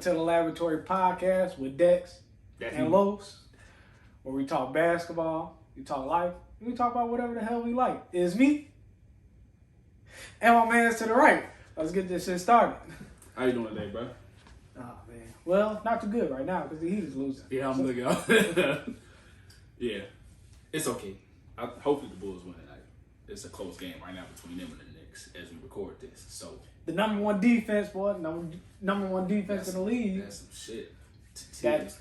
to the Laboratory Podcast with Dex and Los, where we talk basketball, we talk life, and we talk about whatever the hell we like. It's me and my man's to the right. Let's get this shit started. How you doing today, bro? Oh, man. Well, not too good right now because the Heat is losing. Yeah, I'm looking out. Yeah, it's okay. Hopefully the Bulls win tonight. It's a close game right now between them and the Knicks as we record this. So the number one defense, boy. Number one defense in the league. That's some shit.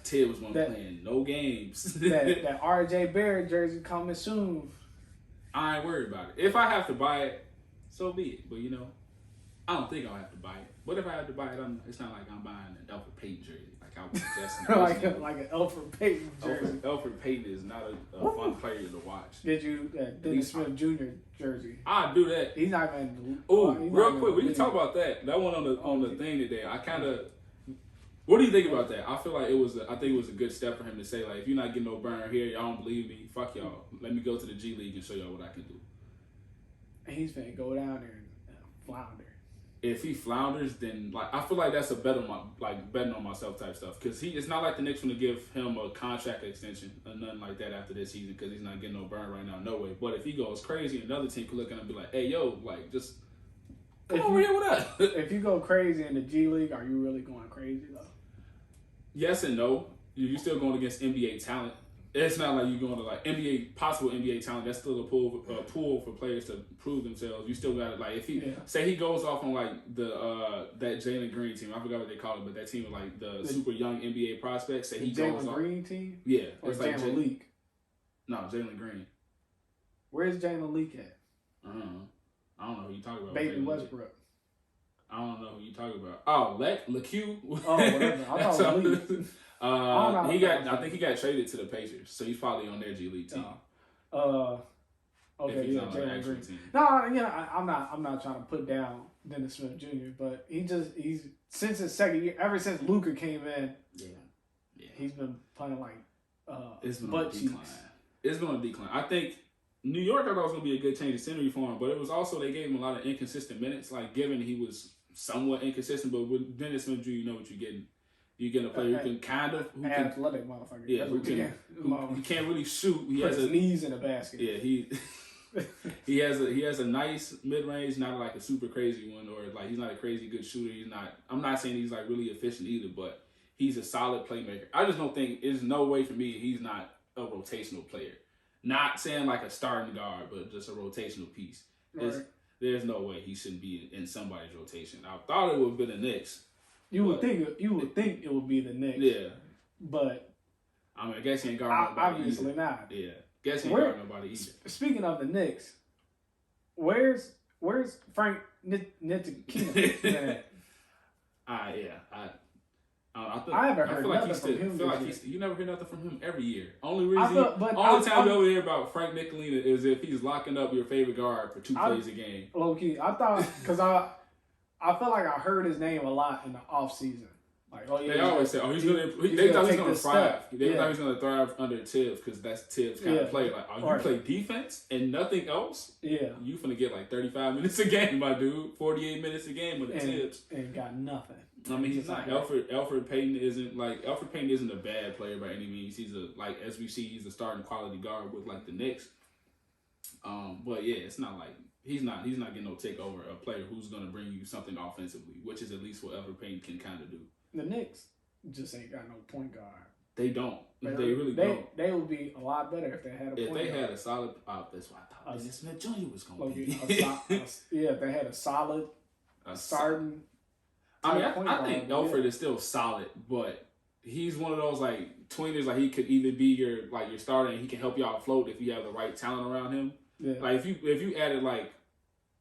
Tibbs wasn't playing no games. that RJ Barrett jersey coming soon. I ain't worried about it. If I have to buy it, so be it. But I don't think I'll have to buy it. But if I have to buy it, it's not like I'm buying an Alfred Payton jersey. Like I was suggesting. like an Alfred Payton jersey. Alfred Payton is not a fun player to watch. Did you Dennis Smith Jr. jersey? I do that. He's not going to. Oh, real quick, we can talk about that. That one on the thing today. I kind of. What do you think about that? I feel like I think it was a good step for him to say, like, if you're not getting no burn here, y'all don't believe me. Fuck y'all. Let me go to the G League and show y'all what I can do. And he's finna go down there and flounder. If he flounders, then I feel like that's a betting on myself type stuff. Because it's not like the Knicks want to give him a contract extension or nothing like that after this season because he's not getting no burn right now, no way. But if he goes crazy, another team could look at him and be like, hey, yo, like, just come over here with us. If you go crazy in the G League, are you really going crazy, though? Yes and no. You're still going against NBA talent. It's not like you're going to possible NBA talent. That's still a pool for players to prove themselves. You still got it. Like if say he goes off on like the that Jalen Green team. I forgot what they call it, but that team with like the super young NBA prospects. Say he goes off. Green team. Yeah, or it's like Jalen Leak. No, Jalen Green. Where's Jalen Leak at? I don't know who you talking about. Baby Westbrook. I don't know who you talking about. Oh, LeQ. Oh, whatever. I thought it was Leak. I think he got traded to the Pacers, so he's probably on their G League team. Okay, yeah, Jalen Green. Team. No, I'm not trying to put down Dennis Smith Jr., but he's since his second year, ever since Luka came in, he's been playing like it's been butt on a decline. cheeks. It's been on a decline. I think New York, I thought it was going to be a good change of scenery for him, but it was also they gave him a lot of inconsistent minutes. Like given he was somewhat inconsistent, but with Dennis Smith Jr., you know what you're getting. You get a player who can athletic motherfucker. Yeah, who can't really shoot. He has his knees in the basket. Yeah, he has a nice mid range, not like a super crazy one, or like he's not a crazy good shooter. I'm not saying he's like really efficient either, but he's a solid playmaker. I just don't think there's no way for me he's not a rotational player. Not saying like a starting guard, but just a rotational piece. Right. There's no way he shouldn't be in somebody's rotation. I thought it would have been the Knicks. You would think it would be the Knicks. Yeah. But I mean, I guess he ain't guarding nobody obviously either. not. Yeah. Guess he ain't guarding nobody either. Speaking of the Knicks, where's Frank Ntilikina? I haven't heard nothing from him. You never hear nothing from him every year. Only time you ever hear about Frank Ntilikina is if he's locking up your favorite guard for 2 plays a game. Low key, I thought because I felt like I heard his name a lot in the off season. Like, they always say, he's gonna. They thought he was gonna thrive. They thought he was gonna thrive under Tibbs because that's Tibbs kind of play. Like, you play defense and nothing else. Yeah, you finna get like 35 minutes a game, my dude. 48 minutes a game with the Tibbs. And got nothing. I mean, he's not. Alfred Payton isn't a bad player by any means. He's as we see, he's a starting quality guard with like the Knicks. But yeah, it's not like. He's not getting no take over a player who's going to bring you something offensively, which is at least what Alfred Payton can kind of do. The Knicks just ain't got no point guard. They don't. They really don't. They would be a lot better if they had a point guard. If they had a solid... that's why I thought Dennis Smith Jr. was going to be. If they had a solid starting... I think Alfred is still solid, but he's one of those like tweeners. Like he could either be your starter and he can help y'all float if you have the right talent around him. Yeah. Like if you added like,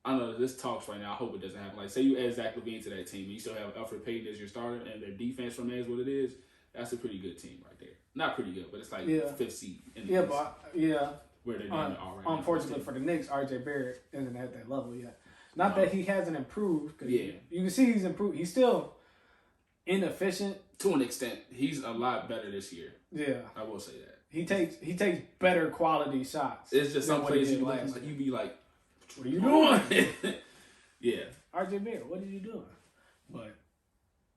I don't know, this talks right now. I hope it doesn't happen. Like say you add Zach LaVine to that team and you still have Alfred Payton as your starter and their defense from there is what it is. That's a pretty good team right there. Not pretty good, but it's like 5th seed. In the where they're doing it all right. Unfortunately for the Knicks, RJ Barrett isn't at that level yet. Not that he hasn't improved. Cause you can see he's improved. He's still inefficient to an extent. He's a lot better this year. Yeah, I will say that. He takes better quality shots. It's just some places you be like, what are you doing? Yeah. RJ Barrett, what are you doing? But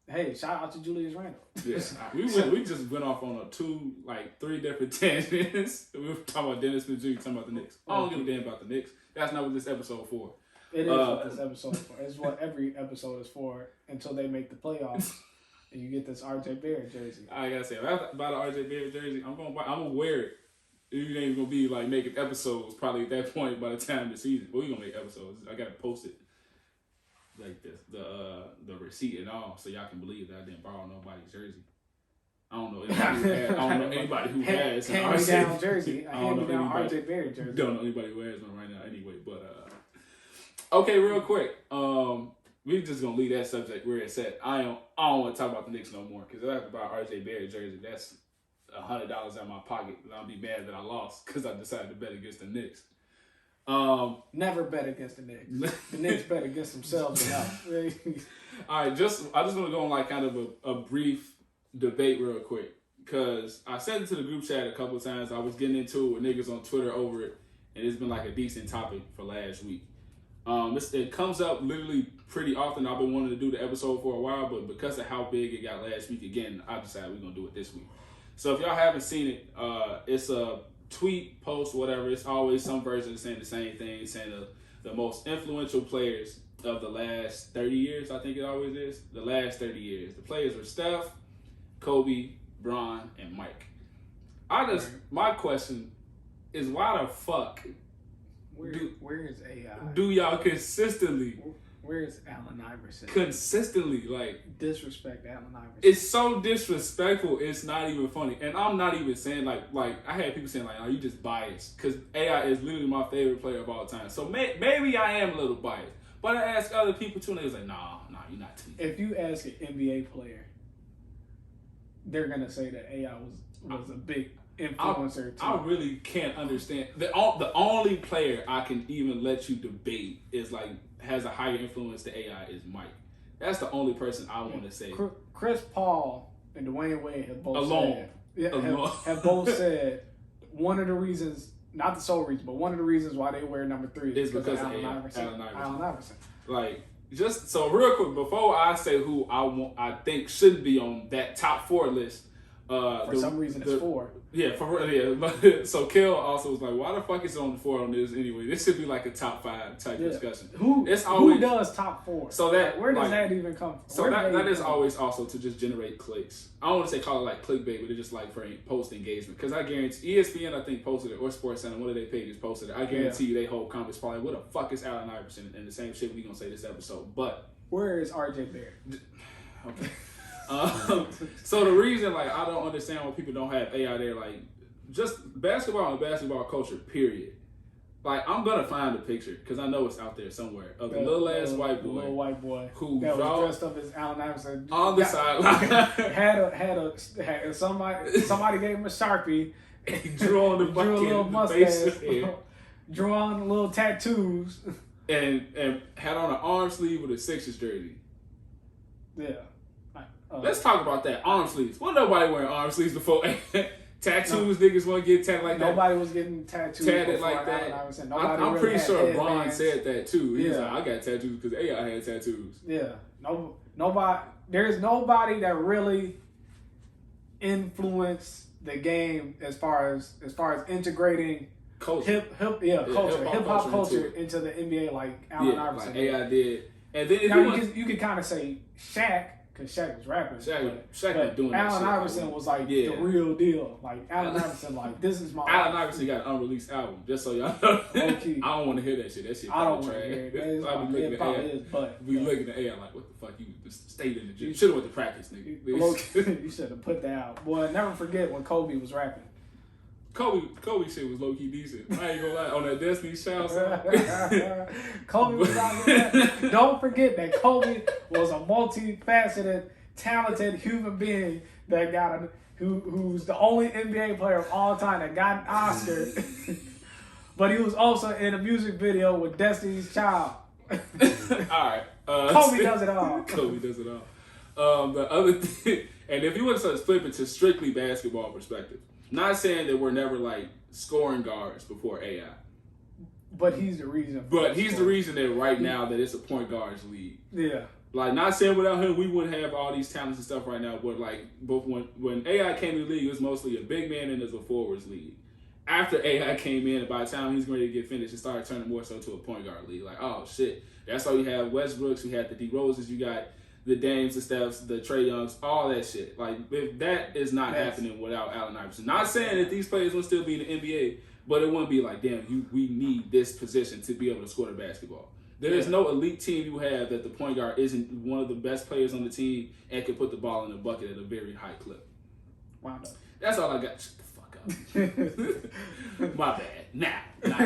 Hey, shout out to Julius Randle. Yes, we just went off on three different tangents. We were talking about Dennis Smith Jr., talking about the Knicks. I don't give a damn about the Knicks. That's not what this episode for. It is what this episode is for. It's what every episode is for until they make the playoffs and you get this RJ Barrett jersey. I gotta say, about the RJ Barrett jersey, I'm gonna wear it. You ain't gonna be like making episodes probably at that point by the time of the season. But we gonna make episodes. I gotta post it like this, the receipt and all, so y'all can believe that I didn't borrow nobody's jersey. I don't know anybody who has an RJ down jersey. I hand me down RJ Barrett jersey. Don't know anybody who has one right now anyway. But okay, real quick. We just gonna leave that subject where it's at. I don't want to talk about the Knicks no more because that's about RJ Barrett jersey. That's $100 out of my pocket, and I'll be mad that I lost because I decided to bet against the Knicks. Never bet against the Knicks. The Knicks bet against themselves enough. All right, I just want to go on like kind of a brief debate real quick because I sent it to the group chat a couple of times. I was getting into it with niggas on Twitter over it, and it's been like a decent topic for last week. It comes up literally pretty often. I've been wanting to do the episode for a while, but because of how big it got last week, again, I decided we're gonna do it this week. So if y'all haven't seen it, it's a tweet, post, whatever. It's always some version saying the same thing, saying the most influential players of the last 30 years, I think it always is. The last 30 years. The players were Steph, Kobe, Bron, and Mike. My question is why the fuck where is AI? Do y'all consistently... Where is Allen Iverson? Consistently, disrespect Allen Iverson. It's so disrespectful. It's not even funny, and I'm not even saying like I had people saying "Oh, you just biased," because AI is literally my favorite player of all time. So maybe I am a little biased, but I ask other people too, and they was like, "Nah, you're not." If you ask an NBA player, they're gonna say that AI was a big influencer. I really can't understand the only player I can even let you debate is has a higher influence to AI is Mike. That's the only person I want to say. Chris Paul and Dwayne Wade have both have both said one of the reasons, not the sole reason, but one of the reasons why they wear number 3 is because of Allen Iverson. Just so real quick before I say who I think shouldn't be on that top 4 list. For some reason, it's 4. Yeah, so Kel also was like, why the fuck is it on the 4 on this anyway? This should be like a top 5 type discussion. Who does top 4? So that where does that even come from? So that is always also to just generate clicks. I don't want to say call it like clickbait, but it's just like for post engagement. Because I guarantee ESPN, I think, posted it, or SportsCenter, one of their pages posted it. I guarantee you they whole comments probably, what the fuck is Allen Iverson? And the same shit we gonna say this episode. But where is RJ Barrett? Okay. So the reason I don't understand why people don't have AI there, just basketball and basketball culture, period. I'm gonna find a picture because I know it's out there somewhere of the little ass white boy who that was dressed up as Allen Iverson on the sideline. had somebody gave him a Sharpie. He drew on the drew a little mustache, drew on little tattoos, and had on an arm sleeve with a Sixers jersey. Yeah. Let's talk about that. Arm sleeves. Well, nobody wearing arm sleeves before. Tattoos, niggas want to get tatted like that. Nobody was getting tatted like that. I'm really pretty sure Bron said that too. He was like, I got tattoos because AI had tattoos. Yeah. Nobody. There's nobody that really influenced the game as far as integrating culture. Hip hop culture into the NBA like Allen Iverson. Like AI did. And then you could kind of say Shaq. Because Shaq was rapping. Shaq was doing that Allen shit. Iverson was the real deal. Allen Iverson, this is my... Allen Iverson got an unreleased album, just so y'all know. Okay. I don't want to hear that shit. That shit I don't want to hear it. We looking at AI like, what the fuck? You just stayed in the gym. You should have went to practice, nigga. You should have put that out. Boy, never forget when Kobe was rapping. Kobe shit was low-key decent. I ain't gonna lie. On that Destiny's Child song. Kobe was out there. Don't forget that Kobe was a multifaceted, talented human being that who's the only NBA player of all time that got an Oscar. But he was also in a music video with Destiny's Child. Alright. Kobe does it all. Kobe does it all. The other thing, and if you want to flip it to strictly basketball perspective, not saying that we're never scoring guards before AI. But he's the reason. But he's the reason that right now that it's a point guards league. Yeah. Like, not saying without him we wouldn't have all these talents and stuff right now, but when AI came to the league, it was mostly a big man and as a forwards league. After AI came in, and by the time he's ready to get finished, it started turning more so to a point guard league. Like, oh shit, that's why you have Westbrooks, you had the D Roses, you got the Dames, the Stephs, the Trae Youngs, all that shit. Like, if that is not happening without Allen Iverson. Not saying that these players will still be in the NBA, but it wouldn't be like, damn, we need this position to be able to score the basketball. There is no elite team you have that the point guard isn't one of the best players on the team and can put the ball in the bucket at a very high clip. Wow. That's all I got. Shut the fuck up. My bad. Now,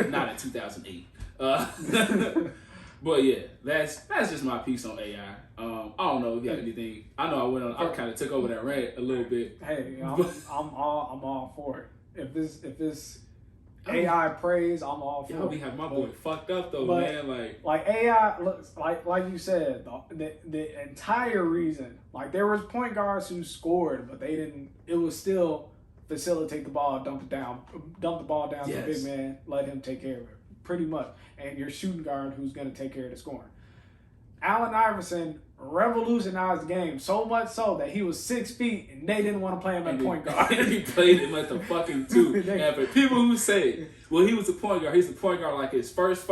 not in 2008. But yeah, that's just my piece on AI. I don't know if you have anything. I know I kind of took over that rant a little bit. Hey, I'm all for it. If this AI praise, I'm all for it. We have my boy fucked up though, man. Like AI looks like you said, the entire reason, like there was point guards who scored, but they didn't. It was still facilitate the ball, dump the ball down to the big man, let him take care of it, pretty much. And your shooting guard who's going to take care of the scoring. Allen Iverson revolutionized the game so much so that he was 6 feet and they didn't want to play him at point guard. He played him at the fucking 2. And for people who say, well, he was a point guard, he's the point guard like his first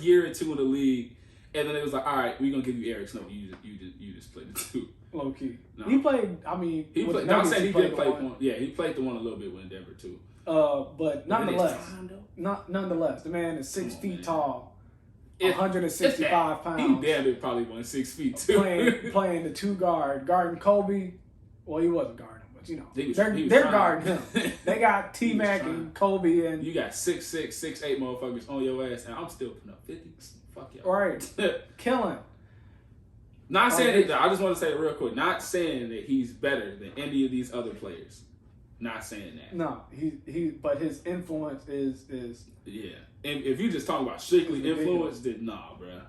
year or 2 in the league, and then it was like, all right, we're gonna give you Eric Snow. You just played the 2. Low key. No. He played. I mean, he played. I'm saying he did play one. Yeah, he played the one a little bit with Denver too. But nonetheless, the man is 6 feet tall. 165 pounds. He damn it probably won 6 feet too. Playing the 2 guard, guarding Kobe. Well, he wasn't guarding him, but you know they're guarding him. They got T-Mac and Kobe and you got 6'6", 6'8" motherfuckers on your ass, and I'm still putting up 50. Fuck y'all. Right, killing. Not saying that. I just want to say it real quick. Not saying that he's better than any of these other players. Not saying that. No, but his influence is yeah. And if you just talking about strictly influence, then nah, bruh.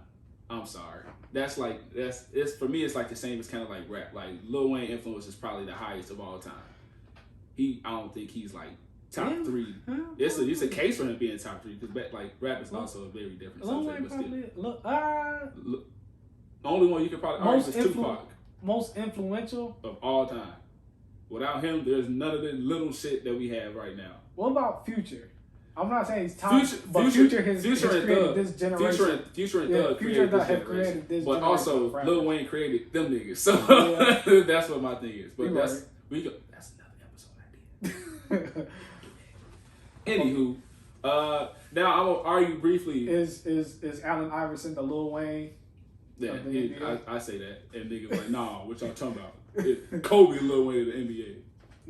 I'm sorry. It's for me. It's like the same as kind of like rap. Like Lil Wayne influence is probably the highest of all time. I don't think he's like top 3. It's a case for him being top 3 because like rap is also a very different Lil subject. Wayne The only one you could probably argue is Tupac. Most influential of all time. Without him, there's none of the little shit that we have right now. What about Future? I'm not saying he's top, but Future has created this generation. Future and Thug created this generation. But also, Lil Wayne created them niggas. So that's what my thing is. But that's another episode idea. Anywho, now I'm gonna argue briefly. Is Allen Iverson the Lil Wayne? Yeah, I say that, and niggas like, nah, what y'all talking about? Kobe Lil Wayne of the NBA.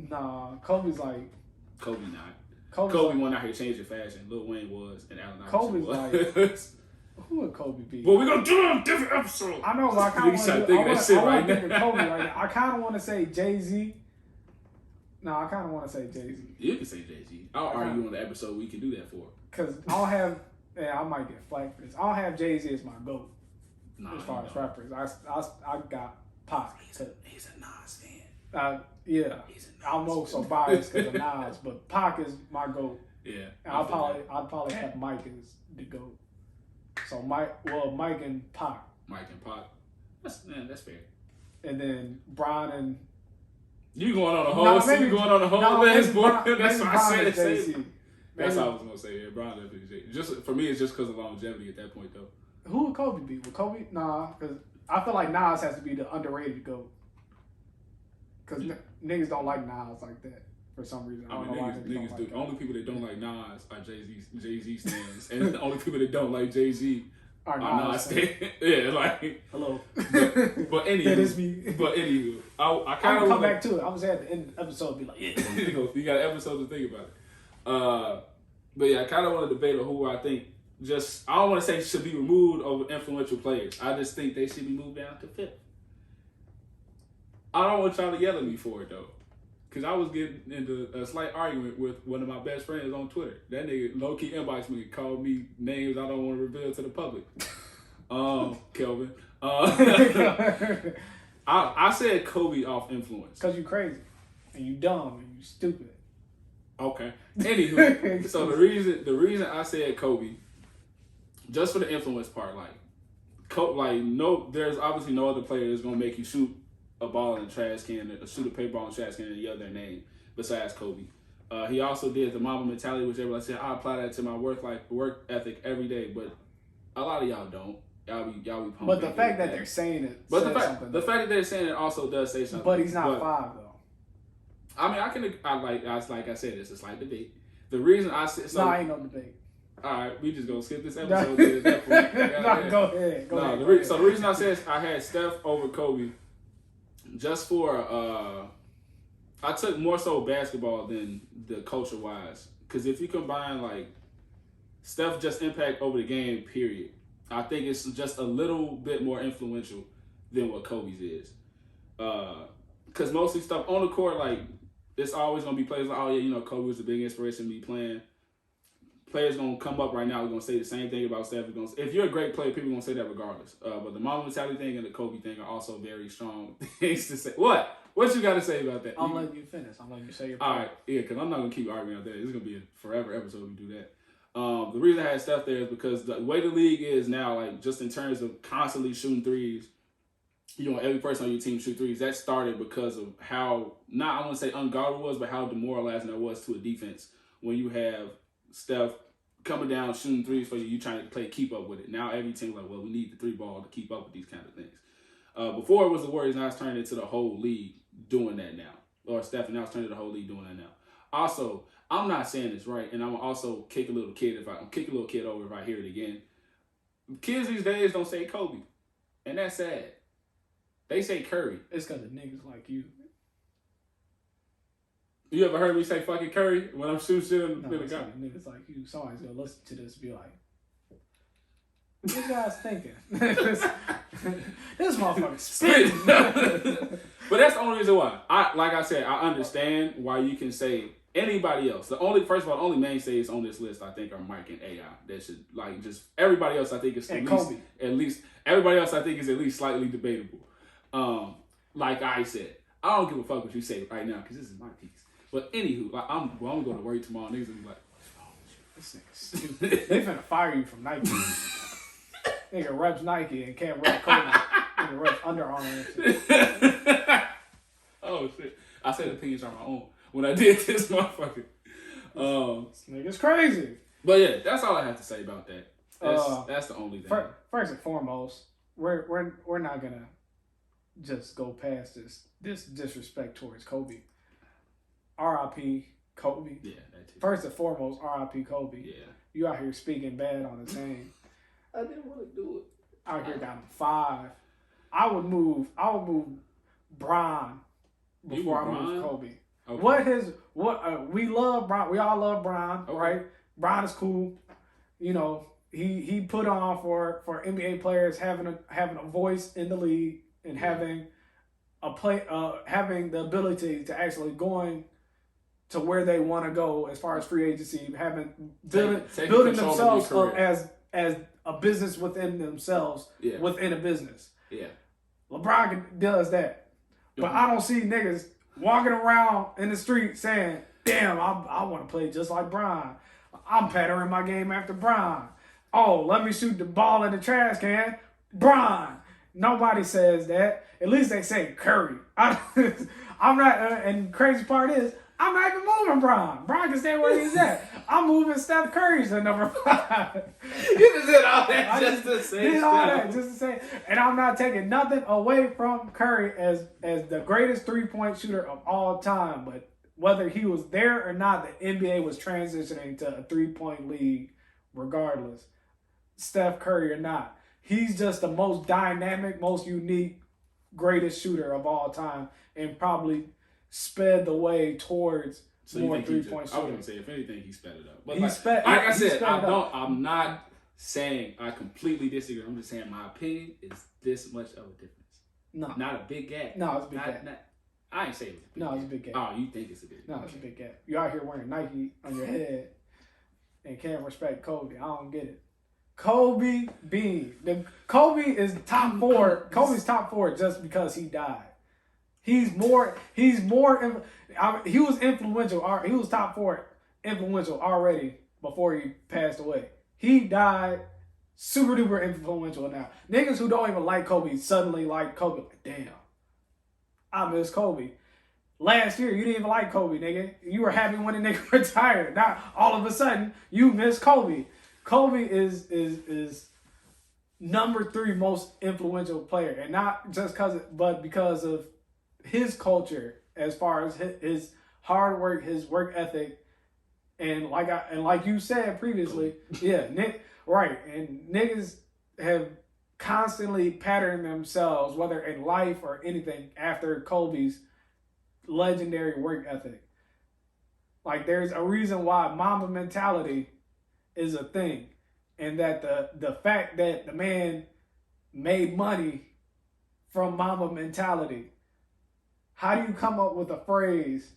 Nah, Kobe's like Kobe not. Kobe went out here changing fashion. Lil Wayne was, and Allen Iverson was. Like, who would Kobe be? Well, we're gonna do a different episode. I know, but I kind of think of Kobe right now. I kind of want to say Jay-Z. No, I kind of want to say Jay-Z. You can say Jay-Z. I'll argue on the episode we can do that for. Because I'll have, I might get flack for this. I'll have Jay-Z as my GOAT. As far as rappers. I got Pac. He's a Nas fan. Yeah. I'm also biased because of Nas, but Pac is my GOAT. Yeah. I'd probably have Mike as the GOAT. So Mike and Pac. Mike and Pac. That's fair. And then Brian and you going on a whole list, boy. That's what I said. That's what I was gonna say. Yeah, Brian definitely. Just for me, it's just because of longevity at that point, though. Who would Kobe be? Would Kobe? Nah, because I feel like Nas has to be the underrated GOAT. Because niggas don't like Nas like that for some reason. I don't know why niggas do. The only people that don't like Nas are Jay-Z stands, and the only people that don't like Jay-Z are Nas stands. Yeah, like hello. But anywho, that is me. But anywho, I kind of come back to it. I was at the end of the episode, be like, yeah, you got an episode to think about it. But yeah, I kind of want to debate on who I think. I don't want to say should be removed over influential players. I just think they should be moved down to 5th. I don't want y'all to yell at me for it though, because I was getting into a slight argument with one of my best friends on Twitter. That nigga low key inboxed me, called me names I don't want to reveal to the public. Kelvin. I said Kobe off influence because you crazy and you dumb and you stupid. Okay. Anywho, so the reason I said Kobe, just for the influence part, like there's obviously no other player that's gonna make you shoot a ball in a trash can, or shoot a paper ball in a trash can, and yell their name besides Kobe. He also did the Mamba mentality, which everybody said I apply that to my work ethic every day, but a lot of y'all don't. Y'all be pumping. But the fact that they're saying it, but the fact that they're saying it also does say something. But he's not 5 though. I mean, like I said, it's a slight debate. The reason I said so, ain't no debate. All right, we just gonna skip this episode. Go ahead. The reason I said I had Steph over Kobe, just for I took more so basketball than the culture wise, because if you combine like Steph just impact over the game, period, I think it's just a little bit more influential than what Kobe's is. Because mostly stuff on the court, like, it's always going to be players like, oh, yeah, Kobe was a big inspiration to me playing. Players going to come up right now, they're going to say the same thing about Steph. If you're a great player, people are going to say that regardless. But the Mamba mentality thing and the Kobe thing are also very strong things to say. What? What you got to say about that? I'm letting you finish. I'm letting you say your point. All right, yeah, because I'm not going to keep arguing about that. It's going to be a forever episode if we do that. The reason I had Steph there is because the way the league is now, like, just in terms of constantly shooting threes, every person on your team shoot threes. That started because of how, I want to say unguardable was, but how demoralizing that was to a defense when you have Steph coming down, shooting threes for you, you trying to keep up with it. Now every team's like, well, we need the 3 ball to keep up with these kind of things. Before it was the Warriors, now it's turned into the whole league doing that now. Or Steph, and now it's turned into the whole league doing that now. Also, I'm not saying this right, and I'm also kick a little kid over if I hear it again. Kids these days don't say Kobe, and that's sad. They say Curry. It's because of niggas like you. You ever heard me say fucking Curry when I'm shooting shit in the gun? Niggas like you. Somebody's gonna listen to this and be like, what you guys thinking? This motherfucker spitting. But that's the only reason why. Like I said, I understand why you can say anybody else. The only mainstays on this list I think are Mike and AI. That should everybody else I think is everybody else I think is at least slightly debatable. Like I said, I don't give a fuck what you say right now because this is my piece. But anywho, I'm gonna go to work tomorrow. Niggas will be like, this nigga's stupid. They finna fire you from Nike. Nigga reps Nike and can't rep Kobe. Nigga reps Under Armour and shit. Oh shit! I said opinions on my own when I did this motherfucker. This nigga's crazy. But yeah, that's all I have to say about that. That's the only thing. First and foremost, we're not gonna just go past this disrespect towards Kobe. R.I.P. Kobe. Yeah, that too. First and foremost, R.I.P. Kobe. Yeah. You out here speaking bad on his name. I didn't want to do it. Out here got him 5. I would move Bron before I move Kobe. Okay. We love Bron. We all love Bron, okay. Right? Bron is cool. He put on for NBA players having a voice in the league and having the ability to actually going to where they want to go as far as free agency, building themselves up as a business within themselves, within a business. Yeah. LeBron does that. But I don't see niggas walking around in the street saying, damn, I want to play just like Bron. I'm patterning my game after Bron. Oh, let me shoot the ball in the trash can. Bron. Nobody says that. At least they say Curry. I'm not, and the crazy part is, I'm not even moving Bron. Bron can stay where he's at. I'm moving Steph Curry to number 5. You just did all that just to say. And I'm not taking nothing away from Curry as the greatest 3-point shooter of all time. But whether he was there or not, the NBA was transitioning to a 3-point league regardless. Steph Curry or not. He's just the most dynamic, most unique, greatest shooter of all time and probably sped the way towards more 3-point shooting. I was going to say, if anything, he sped it up. But I'm not saying I completely disagree. I'm just saying my opinion is this much of a difference. No. Not a big gap. No, it's a big gap. I ain't saying it was a big gap. No, it's a big gap. Oh, you think it's a big gap? No, it's a big gap. You out here wearing Nike on your head and can't respect Kobe. I don't get it. Kobe Bean. Kobe is top 4. Kobe's top 4 just because he died. He was influential. He was top 4 influential already before he passed away. He died super duper influential now. Niggas who don't even like Kobe suddenly like Kobe. Like, damn, I miss Kobe. Last year, you didn't even like Kobe, nigga. You were happy when the nigga retired. Now, all of a sudden, you miss Kobe. Kobe is number 3 most influential player. And not just because of his culture as far as his hard work, his work ethic. And like you said previously, yeah, right. And niggas have constantly patterned themselves, whether in life or anything, after Kobe's legendary work ethic. Like, there's a reason why Mamba mentality is a thing, and that the fact that the man made money from Mamba mentality. How do you come up with a phrase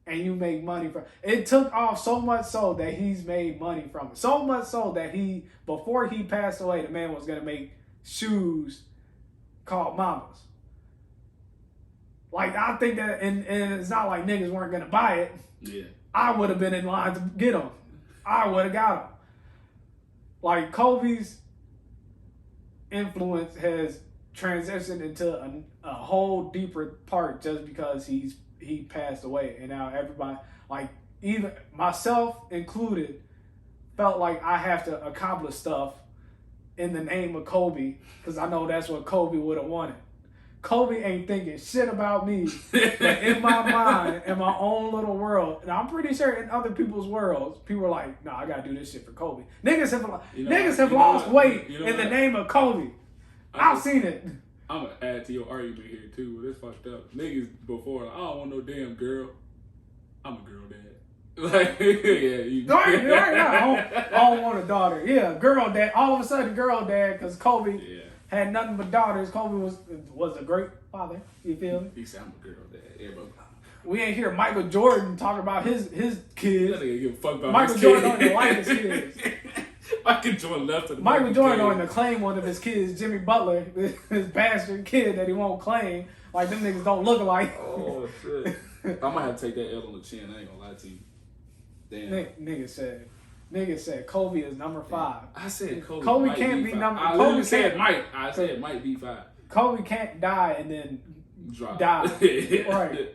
and you make money from it? Took off so much so that he's made money from it. So much so that before he passed away, the man was gonna make shoes called Mambas. Like, I think that, and it's not like niggas weren't gonna buy it. Yeah. I would have been in line to get them. I would have got them. Like, Kobe's influence has transitioned into a whole deeper part just because he passed away, and now everybody, like, even myself included, felt like I have to accomplish stuff in the name of Kobe because I know that's what Kobe would have wanted. Kobe ain't thinking shit about me, but in my mind, in my own little world, and I'm pretty sure in other people's worlds, people are like, "No, I gotta do this shit for Kobe." Niggas have lost weight in the name of Kobe. I've seen it. I'm gonna add to your argument here too. It's fucked up. Niggas before, like, I don't want no damn girl. I'm a girl dad. Like, yeah, you. Right now, I don't want a daughter. Yeah, girl dad. All of a sudden, girl dad, because Kobe. Yeah. Had nothing but daughters. Kobe was a great father. You feel me? He said, I'm a girl dad. Yeah, bro. We ain't hear Michael Jordan talk about his kids. That nigga give a fuck about Michael his Jordan kids. don't even like his kids. Michael Jordan left it. Michael Jordan don't even claim one of his kids. Jimmy Butler, his bastard kid that he won't claim. Like, them niggas don't look alike. Oh, shit. I might have to take that L on the chin. I ain't gonna lie to you. Damn. Nigga said Kobe is number 5. I said Kobe. Kobe can't be number. I said Mike. I said it might be 5. Kobe can't die and then drop. Die. Right.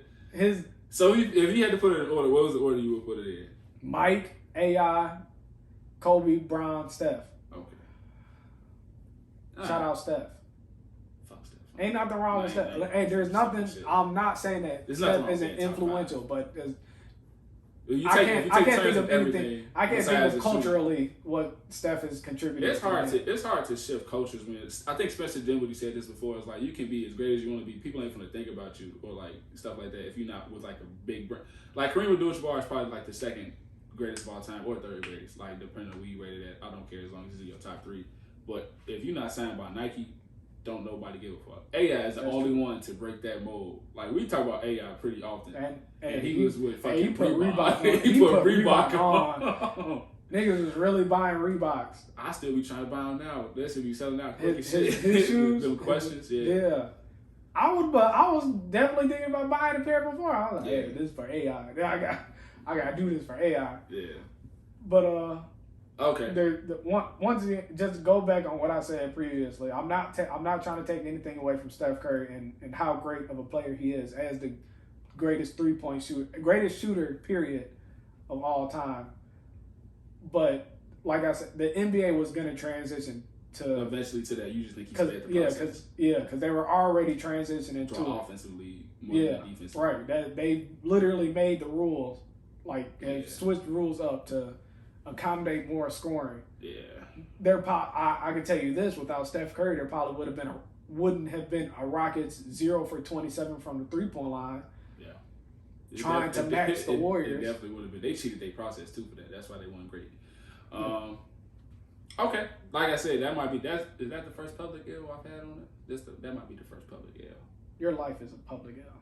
So if you had to put it in order, what was the order you would put it in? Mike, AI, Kobe, Bron, Steph. Okay. Shout out Steph. Fuck Steph. Ain't nothing wrong with Steph. Hey, there's nothing. I'm not saying that Steph isn't influential, but I can't think of anything. I can't think of culturally what Steph has contributed. It's hard to shift cultures, man. I think especially Dinwiddie said this before. It's like, you can be as great as you want to be. People ain't gonna think about you or like stuff like that if you're not with like a big brand. Like, Kareem Abdul-Jabbar is probably like the 2nd greatest of all time or 3rd greatest. Like, depending on where you rated at. I don't care as long as he's in your top 3. But if you're not signed by Nike, don't nobody give a fuck. AI is the only one to break that mold. Like, we talk about AI pretty often. And he was with fucking he put Reebok. He put Reebok on. Niggas was really buying Reeboks. I still be trying to buy them now. They should be selling out quick as shit. His shoes. Them questions, yeah. I was definitely thinking about buying a pair before. I was like, hey, this is for AI. I gotta do this for AI. Yeah. But okay. Once again, just to go back on what I said previously, I'm not trying to take anything away from Steph Curry and how great of a player he is as the greatest greatest shooter, period, of all time. But like I said, the NBA was gonna transition to eventually to that. You just think he's at the process. because they were already transitioning to offensive league more than defensive. Right. That they literally made the rules, and switched the rules up to accommodate more scoring. Yeah. I can tell you this: without Steph Curry, there probably wouldn't have been a Rockets 0 for 27 from the 3-point line. Yeah. Trying to match the Warriors. It definitely would have been. They cheated their process too for that. That's why they won great. Okay. Like I said, is that the first public L I've had on it? That might be the first public L. Your life is a public L.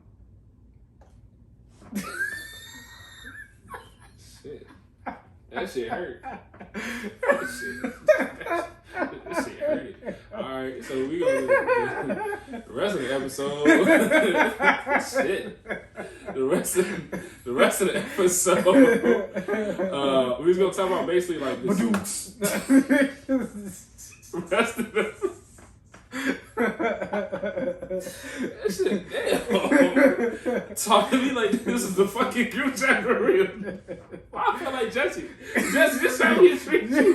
Shit. That shit hurt. That shit hurt. Alright, so we gonna do the rest of the episode. Shit. the rest of the episode, we was gonna talk about basically like this. Rest of the that shit, damn. Talk to me like this is the fucking group chat for real. I feel like Jesse, this trying to get straight to you.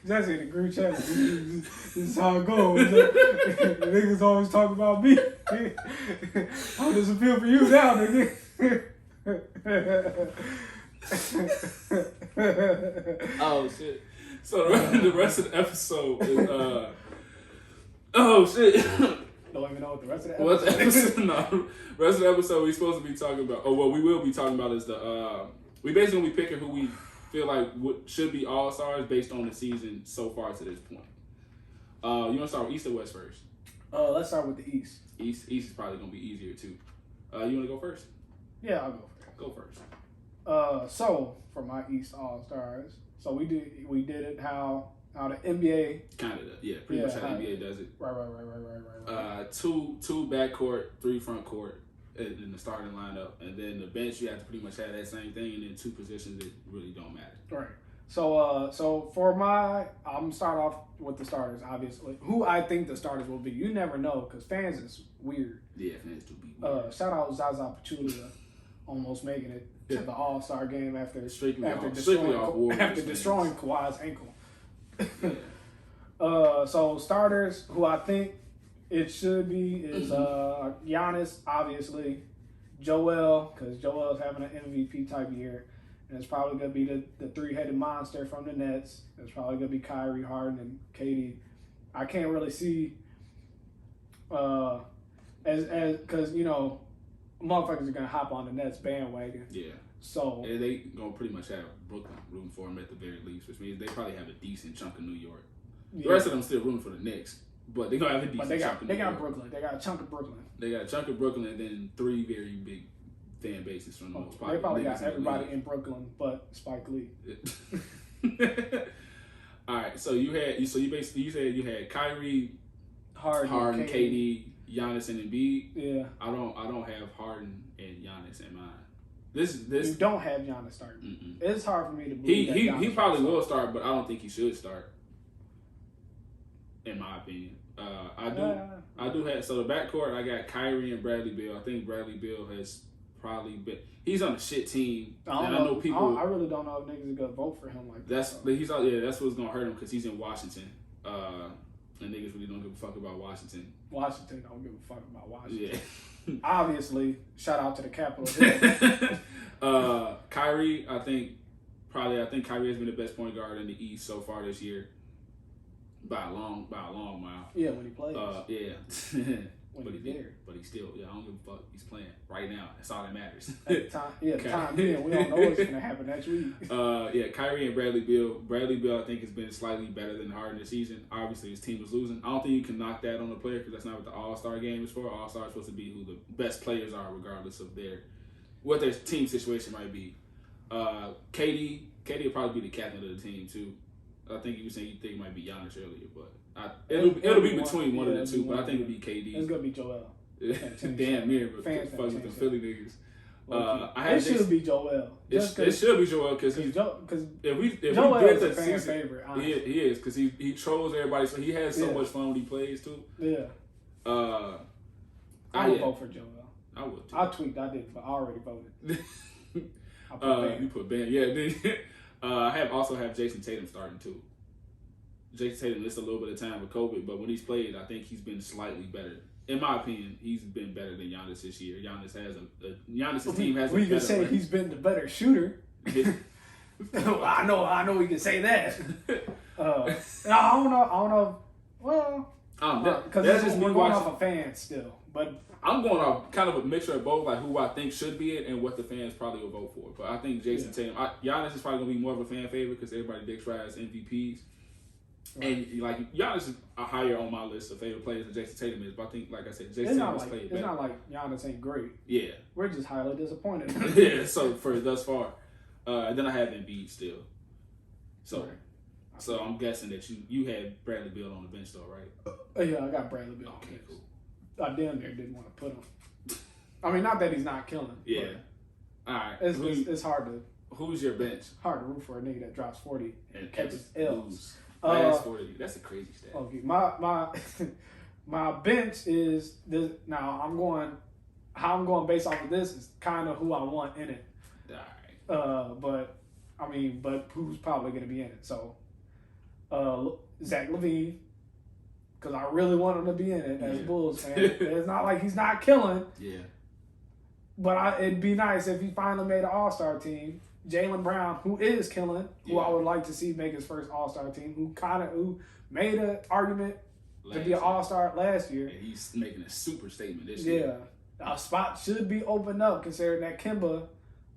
Jesse, the group chat. This is how it goes. Niggas always talk about me. How does it feel for you now, nigga? Oh shit. So the rest of the episode is oh shit. Don't even know what the rest of the episode. No, rest of the episode we supposed to be talking about. Oh, what we will be talking about is the we basically gonna be picking who we feel like should be all stars based on the season so far to this point. You want to start with East or West first? Let's start with the East. East is probably gonna be easier too. You want to go first? Yeah, I'll go first. Go first. So for my East All Stars, so we did it how the NBA kind of pretty much how the NBA does it. Right. Two backcourt, 3 front court in the starting lineup, and then the bench you have to pretty much have that same thing, and then 2 positions that really don't matter. Right. So for I'm gonna start off with the starters, obviously. Who I think the starters will be. You never know because fans is weird. Yeah, fans do be weird. Shout out Zaza Pachulia almost making it to the All-Star game after destroying Kawhi's ankle. So starters who I think it should be is Giannis, obviously, Joel, because Joel's having an MVP type year. And it's probably going to be the 3-headed monster from the Nets. It's probably going to be Kyrie, Harden, and KD. I can't really see because motherfuckers are going to hop on the Nets bandwagon. Yeah. So and they going to pretty much have Brooklyn rooting for them at the very least, which means they probably have a decent chunk of New York. Yeah. The rest of them still rooting for the Knicks, but they're going to have a decent chunk of New York. They got Brooklyn. They got a chunk of Brooklyn. They got a chunk of Brooklyn and then 3 very big fan bases from the most popular. They probably got everybody in Brooklyn but Spike Lee. All right, so you said you had Kyrie, Harden, KD, Giannis, and Embiid. Yeah. I don't have Harden and Giannis in mind. This you don't have Giannis starting. Mm-mm. It's hard for me to believe he probably will start, but I don't think he should start. In my opinion, I do have so the backcourt. I got Kyrie and Bradley Beal. I think Bradley Beal has probably been. He's on a shit team. I know people. I really don't know if niggas are gonna vote for him like that. That's what's gonna hurt him because he's in Washington. And niggas really don't give a fuck about Washington. Washington don't give a fuck about Washington. Yeah. Obviously, shout out to the Capitol Hill. Kyrie, I think Kyrie has been the best point guard in the East so far this year. By a long mile. Yeah, when he plays. Yeah. But he's there. But he's still, I don't give a fuck. He's playing right now. That's all that matters. At the time being, we don't know what's going to happen next week. Kyrie and Bradley Beal. Bradley Beal, I think, has been slightly better than Harden this season. Obviously, his team was losing. I don't think you can knock that on the player because that's not what the All-Star game is for. All-Star is supposed to be who the best players are, regardless of what their team situation might be. KD will probably be the captain of the team too. I think you were saying you think it might be Giannis earlier, but it'll be between one of the two. But I think it'll be KD. It's gonna be Joel. Damn near, but fuck with the Philly niggas. It should be Joel. It should be Joel because if we did the season, favorite, he is because he trolls everybody, so he has so much fun when he plays too. Yeah. I would vote for Joel. I would too. I tweaked. I already voted. You put Bam. Yeah. I also have Jason Tatum starting too. Jason Tatum missed a little bit of time with COVID, but when he's played, I think he's been slightly better. In my opinion, he's been better than Giannis this year. Giannis's team has. We can say he's been the better shooter. I know. We can say that. I don't know. Well, because that's just me going off of fans still, but. I'm going off kind of a mixture of both, like who I think should be it and what the fans probably will vote for. But I think Jason Tatum, Giannis is probably going to be more of a fan favorite because everybody dicks right as MVPs. Right. And like Giannis is higher on my list of favorite players than Jason Tatum is. But I think, like I said, Jason Tatum has played better. It's not like Giannis ain't great. Yeah. We're just highly disappointed. Yeah, so for thus far. And then I have Embiid still. So I'm guessing that you had Bradley Beal on the bench though, right? Yeah, I got Bradley Beal on the bench. Cool. I damn near didn't want to put him. I mean, not that he's not killing. Yeah. All right. It's hard to. Who's your bench? Hard to root for a nigga that drops 40 and catches L's. Last 40. That's a crazy stat. Okay, my bench is this. Now how I'm going based off of this is kind of who I want in it. All right. But who's probably going to be in it? So, Zach LaVine, because I really want him to be in it as Bulls fan. It's not like he's not killing. Yeah. But it'd be nice if he finally made an All-Star team. Jaylen Brown, who is killing, who I would like to see make his first All-Star team, who made an argument to be an All-Star last year. And he's making a super statement this year. Yeah. A spot should be opened up considering that Kemba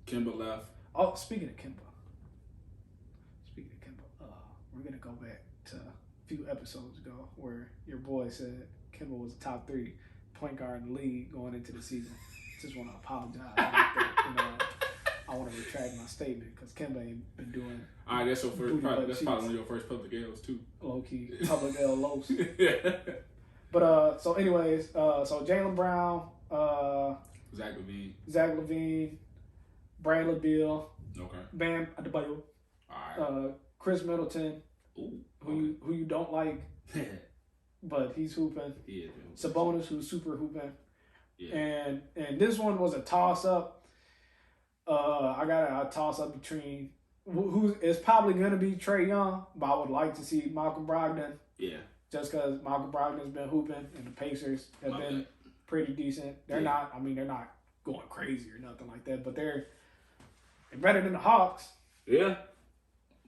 left. Oh, speaking of Kemba, we're going to go back to a few episodes ago where your boy said Kemba was a top 3 point guard in the league going into the season. Just want to apologize. I want to retract my statement because Kemba ain't been doing. All right, that's probably one of your first public L's too. Low key public L lows. But so anyways, so Jaylen Brown, Zach LaVine, Bradley Beal, okay, Bam Adebayo, all right, Chris Middleton, who you don't like, but he's hooping. Yeah, Sabonis, who's super hooping. Yeah. And this one was a toss up. I got a toss up between who is probably gonna be Trae Young, but I would like to see Malcolm Brogdon. Yeah. Just because Malcolm Brogdon's been hooping and the Pacers have been pretty decent. They're not going crazy or nothing like that, but they're better than the Hawks. Yeah.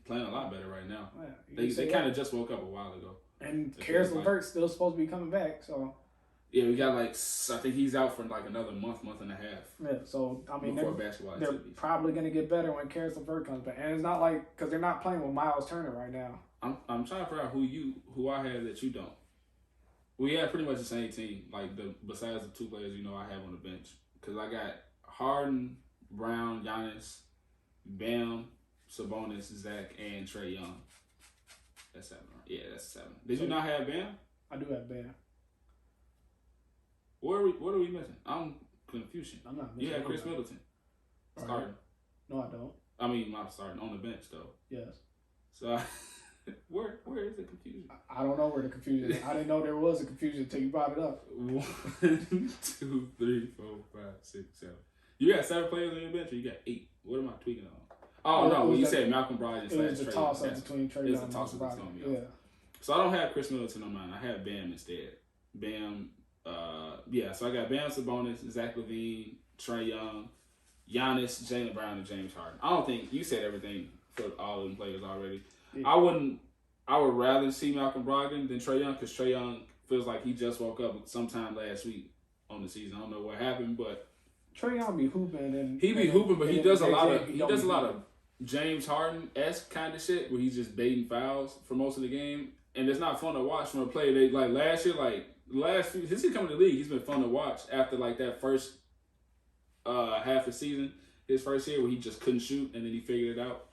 Playing a lot better right now. Yeah, they kind of just woke up a while ago. And Karis LeVert's still supposed to be coming back, so. Yeah, we got I think he's out for another month and a half. Yeah, so I mean, they're probably going to get better when Karis LeVert comes back. And it's not because they're not playing with Miles Turner right now. I'm trying to figure out who I have that you don't. We have pretty much the same team, besides the 2 players I have on the bench. Because I got Harden, Brown, Giannis, Bam, Sabonis, Zach, and Trae Young. That's 7, right? Yeah, that's 7. Did you not have Bam? I do have Bam. What are we missing? I'm confused. I'm not missing. You have Chris Middleton starting. No, I don't. I mean, not starting on the bench though. Yes. So where is the confusion? I don't know where the confusion is. I didn't know there was a confusion until you brought it up. 1, 2, 3, 4, 5, 6, 7. You got 7 players on your bench, or you got 8? What am I tweaking on? Oh no, when you said Malcolm Brogdon, it was the toss up between Trae Young and Malcolm Brogdon. Yeah. So I don't have Chris Middleton on mine. I have Bam instead. Bam. So I got Bam, Sabonis, Zach LaVine, Trae Young, Giannis, Jaylen Brown, and James Harden. I don't think you said everything for all of them players already. Yeah. I would rather see Malcolm Brogdon than Trae Young because Trae Young feels like he just woke up sometime last week on the season. I don't know what happened, but Trae Young be hooping and he be hooping, but he does a lot of James Harden-esque kind of shit where he's just baiting fouls for most of the game, and it's not fun to watch from a player. They last year, since he come to the league, he's been fun to watch after that first half of the season, his first year where he just couldn't shoot and then he figured it out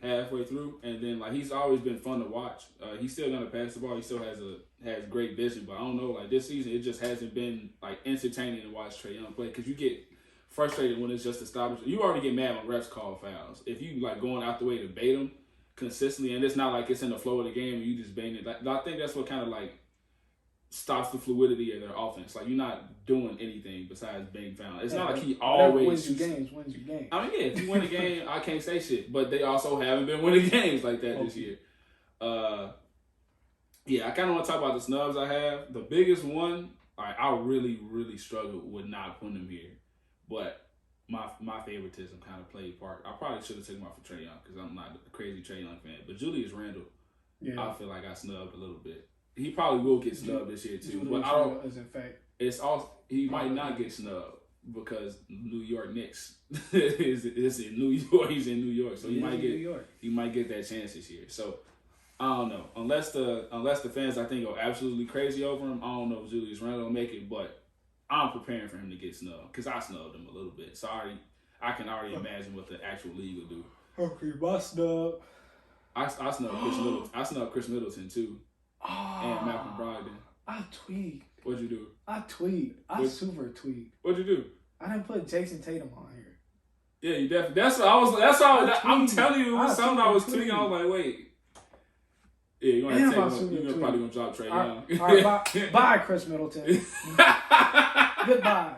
halfway through, and then he's always been fun to watch. He's still gonna pass the ball. He still has great vision, but I don't know, this season it just hasn't been entertaining to watch Trae Young play because you get frustrated when it's just established. You already get mad when refs call fouls. If you going out the way to bait them consistently, and it's not like it's in the flow of the game and you just bait it. I think that's what kind of stops the fluidity of their offense. You're not doing anything besides being found. It's not like he always wins you games. I mean, if you win a game, I can't say shit. But they also haven't been winning games like that this year. I kind of want to talk about the snubs I have. The biggest one, I really, really struggled with not putting him here. But my favoritism kind of played part. I probably should have taken him off for Trae Young because I'm not a crazy Trae Young fan. But Julius Randle, I feel like I snubbed a little bit. He probably will get snubbed this year too, but I don't. As in fact, it's also he might not get snubbed because New York Knicks is in New York. He's in New York, so he might get that chance this year. So I don't know. Unless the fans I think go absolutely crazy over him, I don't know if Julius Randle will make it. But I'm preparing for him to get snubbed because I snubbed him a little bit. So I can already imagine what the actual league will do. Okay, my snub. I snubbed Chris Middleton. I snubbed Chris Middleton too. And Malcolm Brogdon. I tweaked. What'd you do? I super tweaked. What'd you do? I didn't put Jason Tatum on here. Yeah, you definitely. That's what I was. That's why I'm telling you, it was something I was tweeting. I was like, wait. Yeah, you're gonna probably gonna drop Trey Young. All right, bye, Chris Middleton. Goodbye,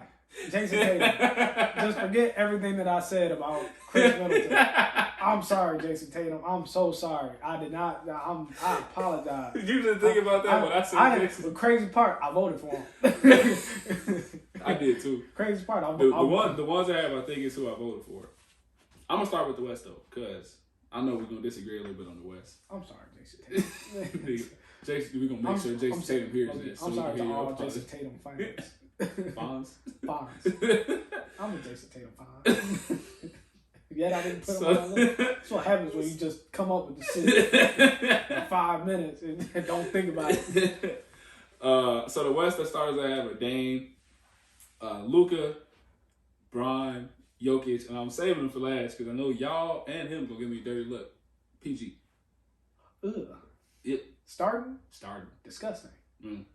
Jason Tatum. Just forget everything that I said about Chris Middleton. I'm sorry, Jason Tatum. I'm so sorry. I did not. I apologize. You didn't think about that when I said Jason. The crazy part, I voted for him. I did too. Crazy part, the ones I have, I think is who I voted for. I'm gonna start with the West though, because I know we're gonna disagree a little bit on the West. I'm sorry, Jason Tatum. Jason, we're gonna make sure Jason Tatum hears this. I'm sorry to all Jason Tatum fans. Fonz. I'm a Jason Tatum fan. Yet I didn't put him on my list. That's what happens when you just come up with the shit in 5 minutes and don't think about it. So the West, the starters I have are Dame, Luka, Bron, Jokic, and I'm saving them for last because I know y'all and him gonna give me a dirty look. PG. Ugh. Yep. Starting. Disgusting. And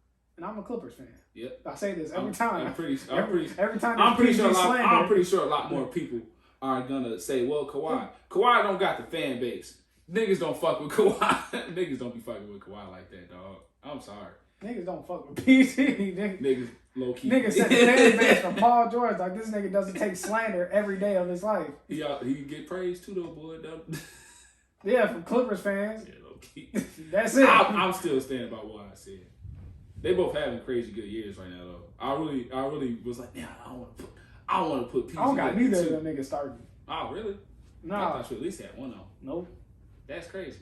I'm a Clippers fan. Yep. I say this every time. I'm pretty sure a lot more people are gonna say, well, Kawhi don't got the fan base. Niggas don't fuck with Kawhi. Niggas don't be fucking with Kawhi like that, dog. I'm sorry. Niggas don't fuck with PG. Niggas low key. Niggas set the fan base from Paul George. Like, this nigga doesn't take slander every day of his life. He get praised too, though, boy. Yeah, from Clippers fans. Yeah, low key. That's it. I'm still standing by what I said. They both having crazy good years right now, though. I really was like, I don't want to put PG. I don't got neither of them niggas starting. Oh, really? No. I thought you at least had one though. Nope. That's crazy.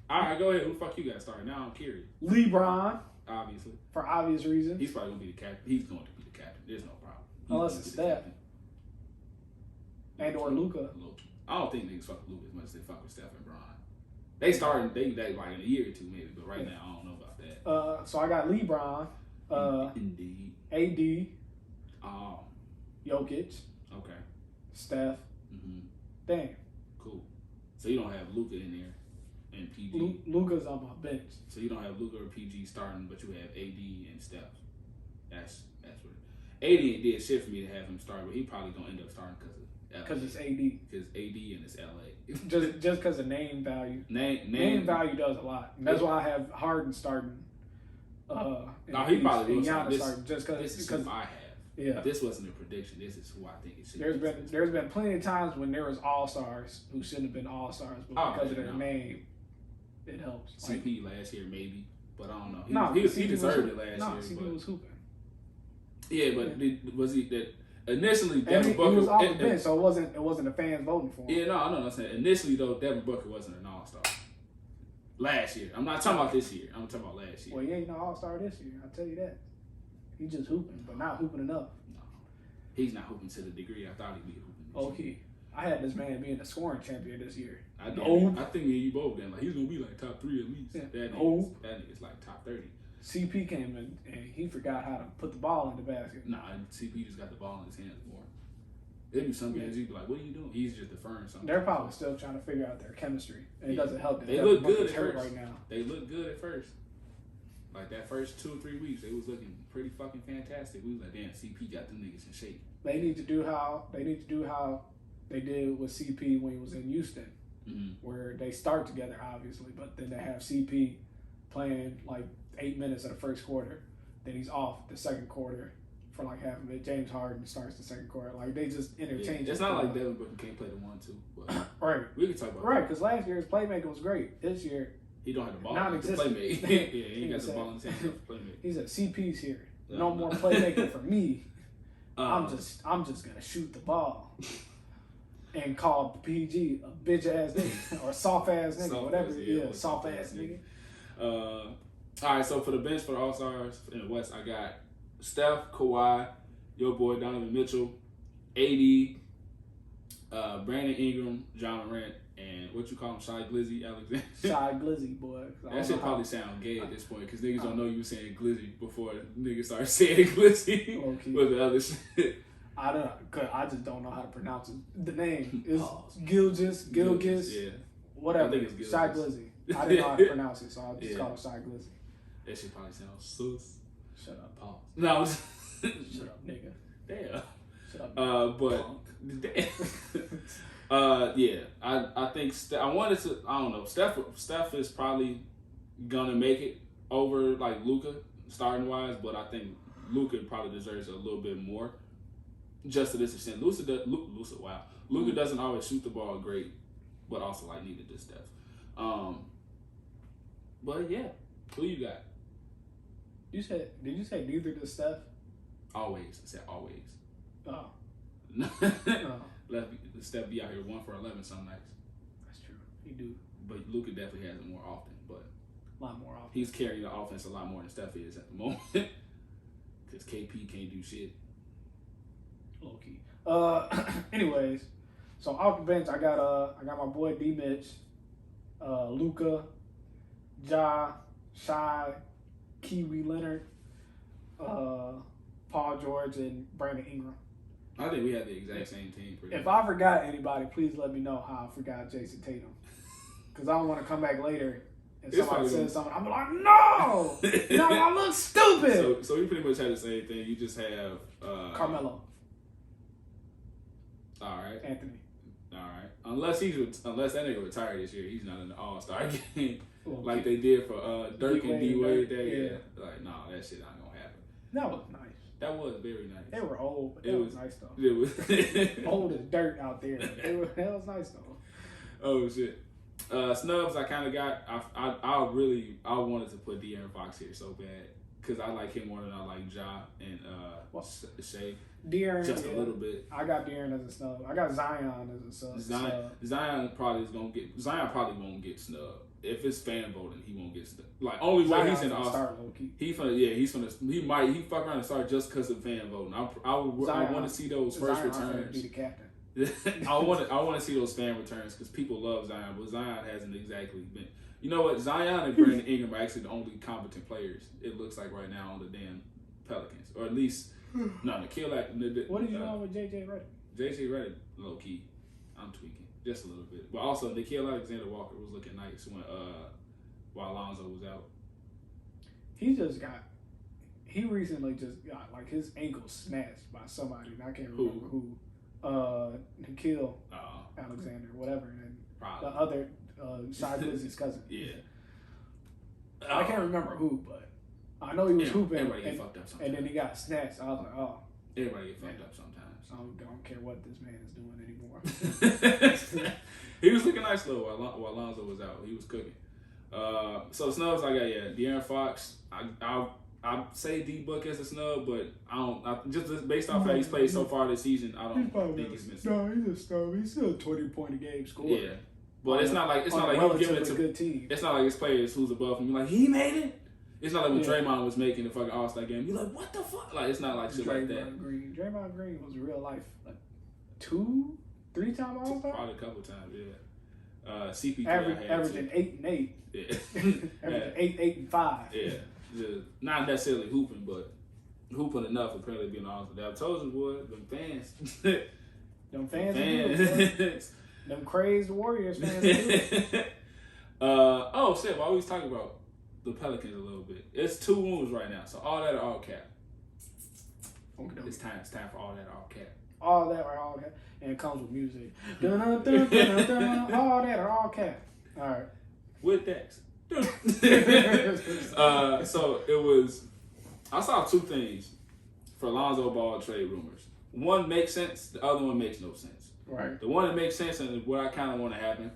All right, go ahead. Who the fuck you got starting? Now I'm curious. LeBron. Obviously. For obvious reasons. He's probably going to be the captain. He's going to be the captain. There's no problem. Unless it's Steph. And or Luka. I don't think niggas fuck with Luka as much as they fuck with Steph and Bron. They starting, they like in a year or two maybe, but right now I don't know about that. So I got LeBron. Indeed. AD. Oh. Jokic. Okay. Steph. Mm-hmm. Damn. Cool. So you don't have Luka in there and PG. Luka's on my bench. So you don't have Luka or PG starting, but you have AD and Steph. That's what AD did shit for me to have him start, but he probably gonna end up starting because it's AD. Because AD and it's LA. just because of name value. Name value does a lot. And that's why I have Harden starting. He probably will start. Starting just because. This is who I have. Yeah. This wasn't a prediction. This is who I think it should be. There's been plenty of times when there was all-stars who shouldn't have been all-stars, but because of their name, it helps. CP last year maybe, but I don't know. He deserved it last year. No, CP was hooping. Yeah, but was he that initially Devin Booker he was off the bench, so it wasn't the fans voting for him. Yeah, no, I know what I'm saying. Initially though, Devin Booker wasn't an all-star. Last year. I'm not talking about this year. I'm talking about last year. Well, he ain't no all-star this year, I'll tell you that. He's just hooping, but not hooping enough. No, he's not hooping to the degree I thought he'd be hooping. Okay, I had this man being a scoring champion this year. I think me and you both then like he's gonna be like top 3 at least. Yeah. That nigga's like top 30. CP came in and he forgot how to put the ball in the basket. Nah, CP just got the ball in his hands more. There'd be some games he'd be like, "What are you doing?" He's just deferring something. They're probably still trying to figure out their chemistry, and it doesn't help. They look good at first. Right now. They look good at first. Like that first 2 or 3 weeks, they was looking pretty fucking fantastic. We was like, damn, CP got them niggas in shape. They need to do how they did with CP when he was in Houston, where they start together, obviously, but then they have CP playing like 8 minutes of the first quarter, then he's off the second quarter for like half of it. James Harden starts the second quarter. Like they just interchange. It's not like Devin Booker can't play the 1-2, but right. We can talk about right because last year's playmaking was great. This year. He don't have the ball. Non-existent. Playmate. Yeah, he ain't got the ball in his hands to playmate. He said, "CP's here. No more playmaking for me. I'm just gonna shoot the ball and call PG a bitch ass nigga or soft ass nigga, whatever. Soft ass nigga." All right, so for the bench for the All Stars in the West, I got Steph, Kawhi, your boy Donovan Mitchell, AD, Brandon Ingram, John Morant. And what you call him, Shy Glizzy Alexander? Shy Glizzy, boy. That shit probably sound gay at this point because niggas don't know you were saying Glizzy before niggas started saying Glizzy with the other shit. I just don't know how to pronounce it. The name is Gilgis, yeah. Whatever. I think it's Gilgis. Shy Glizzy. I didn't know how to pronounce it, so I'll just call it Shy Glizzy. That shit probably sounds sus. Shut up. Pause. No. Shut up, nigga. Damn. But yeah, I think I wanted to. I don't know. Steph is probably gonna make it over like Luka starting wise, but I think Luka probably deserves a little bit more. Just to this extent, Luka doesn't always shoot the ball great, but also like neither does Steph. But yeah, who you got? Did you say neither does Steph? Always. I said always. Oh. Let Steph be out here 1 for 11 some nights. That's true. He do. But Luka definitely has it more often. But a lot more often. He's carrying the offense a lot more than Steph is at the moment. Because KP can't do shit. Low key. Anyways, so off the bench I got my boy D Mitch, Luka, Ja, Shy, Kiwi Leonard, Paul George, and Brandon Ingram. I think we had the exact same team. If I forgot anybody, please let me know how I forgot Jason Tatum. Because I don't want to come back later and somebody says something. I'm like, no! No, I look stupid! So we pretty much had the same thing. You just have... Carmelo. All right. Anthony. All right. Unless that nigga retired this year, he's not in the All-Star game. Like they did for Dirk and D-Wade Day. Yeah. Like, nah, that shit not going to happen. That was nice. That was very nice. They were old, but that was nice though. It was old as dirt out there. That was nice though. Oh shit. Snubs I kind of got. I wanted to put De'Aaron Fox here so bad because I like him more than I like Ja and Shea. De'Aaron just a little bit. I got De'Aaron as a snub. I got Zion as a sub. Zion probably won't get snubbed. If it's fan voting, he won't get snubbed. Like only way he's in the All-Star. He might fuck around and start just because of fan voting. I want to see those first returns. Be the captain. I want to see those fan returns because people love Zion, but Zion hasn't exactly been. You know what? Zion and Brandon Ingram are actually the only competent players it looks like right now on the damn Pelicans, or at least Nikhil. What did you know with JJ Redick? JJ Redick, low key. I'm tweaking just a little bit, but also Nikhil Alexander-Walker was looking nice while Alonzo was out. He recently just got like his ankle snatched by somebody, and I can't remember who. Nikhil Alexander, whatever, and probably. The other Shy Glizzy's cousin. Yeah. I can't remember who, but I know he was hooping. Everybody get fucked up sometimes. And then he got snatched. I was like, oh. Everybody get fucked up sometimes. I don't care what this man is doing anymore. He was looking nice though while Alonzo was out. He was cooking. So snubs I got De'Aaron Fox. I say D-Book as a snub, but I don't. Just based off how he's played so far this season, I don't think he's missing. No, he's a snub. He's still a 20-point a game scorer. Yeah, but it's not like he's giving it to good team. It's not like his players who's above him. You're like, he made it. It's not like when Draymond was making the fucking All-Star game. You're like, what the fuck? Like it's not like shit like that. Draymond Green was real life like 2-3-time All-Star. Probably a couple times, yeah. CP3 averaging 8 and 8. Yeah, averaging 8 and 5. Yeah. Not necessarily hooping, but hooping enough apparently being All-Star. I told you, boy, them fans. Them fans. Them crazed Warriors fans. Oh shit! While we was talking about the Pelicans a little bit, it's 2 moves right now. So all that are all cap. It's time for all that all cap. All that are all cap, and it comes with music. Dun, dun, dun, dun, dun, all that are all cap. All right. With Dex. So it was. I saw 2 things for Lonzo Ball trade rumors. One makes sense. The other one makes no sense. Right. The one that makes sense and what I kind of want to happen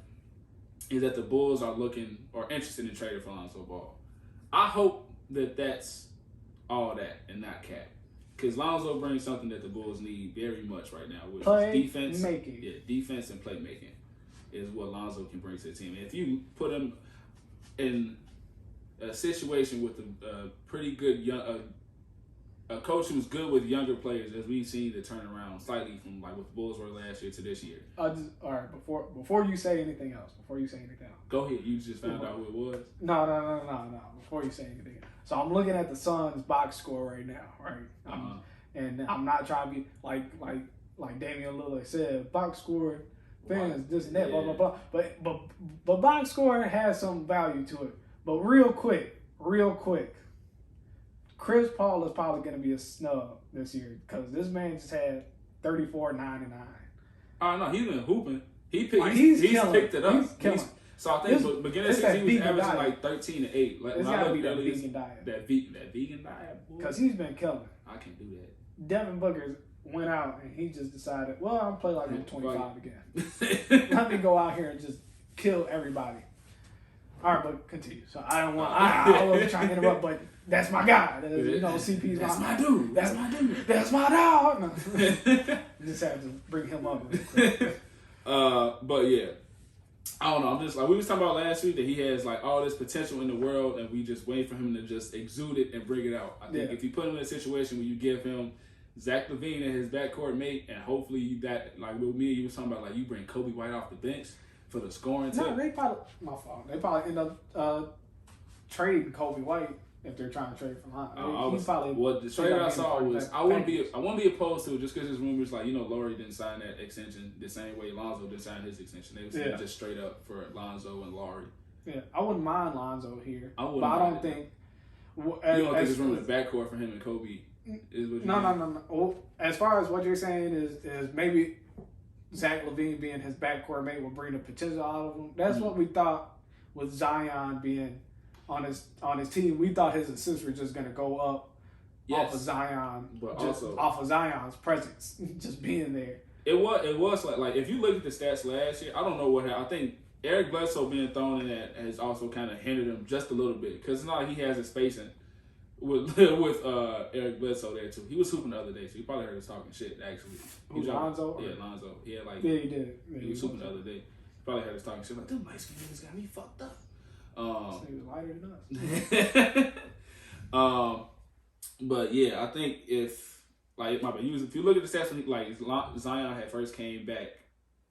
is that the Bulls are looking or interested in trading for Lonzo Ball. I hope that that's all that and not cap. Because Lonzo brings something that the Bulls need very much right now, which is defense. Making. Yeah, defense and playmaking is what Lonzo can bring to the team. And if you put him in a situation with a pretty good a coach who's good with younger players, as we've seen the turnaround slightly from like what the Bulls were last year to this year. All right, before you say anything else, go ahead. You just found out who it was. No. Before you say anything, so I'm looking at the Suns box score right now, right? And I'm not trying to be like Damian Lillard said, box score fans this and that, blah blah blah. But box score has some value to it. But real quick, Chris Paul is probably going to be a snub this year because this man just had 34, 9 and 9. Oh no, he's been hooping. He's picked it up. So I think beginning of the season he was averaging like 13 and 8. Like, it's gotta be that vegan diet. That vegan diet. Because he's been killing. I can't do that. Devin Booker went out and he just decided, well, I'll play like I'm 25 again. Let me go out here and just kill everybody. All right, but continue. So I wasn't trying to interrupt, but that's my guy. CP's that's my dude. That's my dude. That's my dog. No. Just had to bring him up. But yeah, I don't know. I'm just like we was talking about last week that he has like all this potential in the world, and we just wait for him to just exude it and bring it out. I think if you put him in a situation where you give him Zach LaVine and his backcourt mate, and hopefully that like with me, you was talking about like you bring Kobe White off the bench for the scoring. No, they probably my fault. They probably end up trading Kobe White if they're trying to trade for him. The trade I saw was I wouldn't be opposed to it just because there's rumors like Laurie didn't sign that extension the same way Lonzo didn't sign his extension. They was just straight up for Lonzo and Laurie. Yeah, I wouldn't mind Lonzo here, but I don't think. You don't think there's room in the backcourt for him and Kobe? No. As far as what you're saying is maybe Zach LaVine being his backcourt mate will bring the potential out of him. That's what we thought with Zion being on his team. We thought his assists were just going to go up off of Zion, but also off of Zion's presence, just being there. It was like if you look at the stats last year, I don't know what happened. I think Eric Bledsoe being thrown in that has also kind of hindered him just a little bit because it's not like he has his spacing with Eric Bledsoe there too. He was hooping the other day, so you probably heard us talking shit actually. Lonzo? Yeah, Lonzo. He had like he did. Yeah, he was hooping the other day. You probably heard us talking shit like them light skinned niggas got me fucked up. He was lighter than us. But yeah, I think if you look at the stats, like Zion had first came back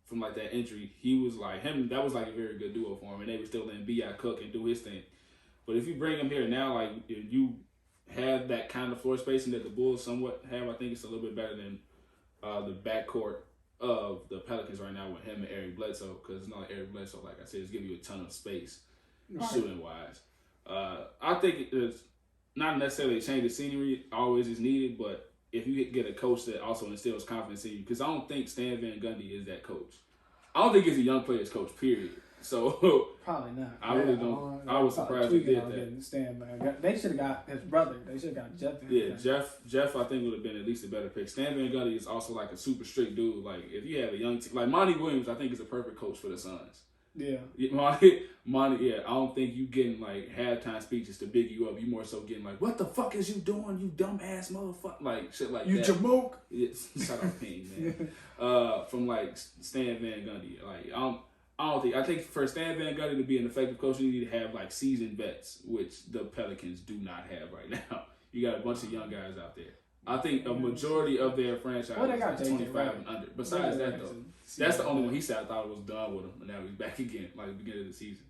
from like that injury, he was like him. That was like a very good duo for him, and they were still letting B.I. cook and do his thing. But if you bring him here now, like you have that kind of floor spacing that the Bulls somewhat have, I think it's a little bit better than the backcourt of the Pelicans right now with him and Eric Bledsoe, because it's not like Eric Bledsoe, like I said, it's giving you a ton of space shooting wise. I think it's not necessarily a change of scenery always is needed, but if you get a coach that also instills confidence in you, because I don't think Stan Van Gundy is that coach. I don't think he's a young player's coach, period. So probably not. I really don't. I was surprised he did that. Stan Van Gundy. They should have got his brother. They should have got Jeff. Jeff. I think would have been at least a better pick. Stan Van Gundy is also like a super strict dude. Like if you have a young team, like Monty Williams, I think is a perfect coach for the Suns. Yeah. Monty. Yeah, I don't think you getting like halftime speeches to big you up. You more so getting like, "What the fuck is you doing, you dumbass motherfucker?" Like shit like you that. You jamoke. Yes, shut up, Payne, man. From like Stan Van Gundy. Like I think for Stan Van Gundy to be an effective coach, you need to have like seasoned vets, which the Pelicans do not have right now. You got a bunch of young guys out there. I think a majority of their franchise is 25 and under. Besides that, though, that's the only one he said I thought it was done with him, and now he's back again, like the beginning of the season.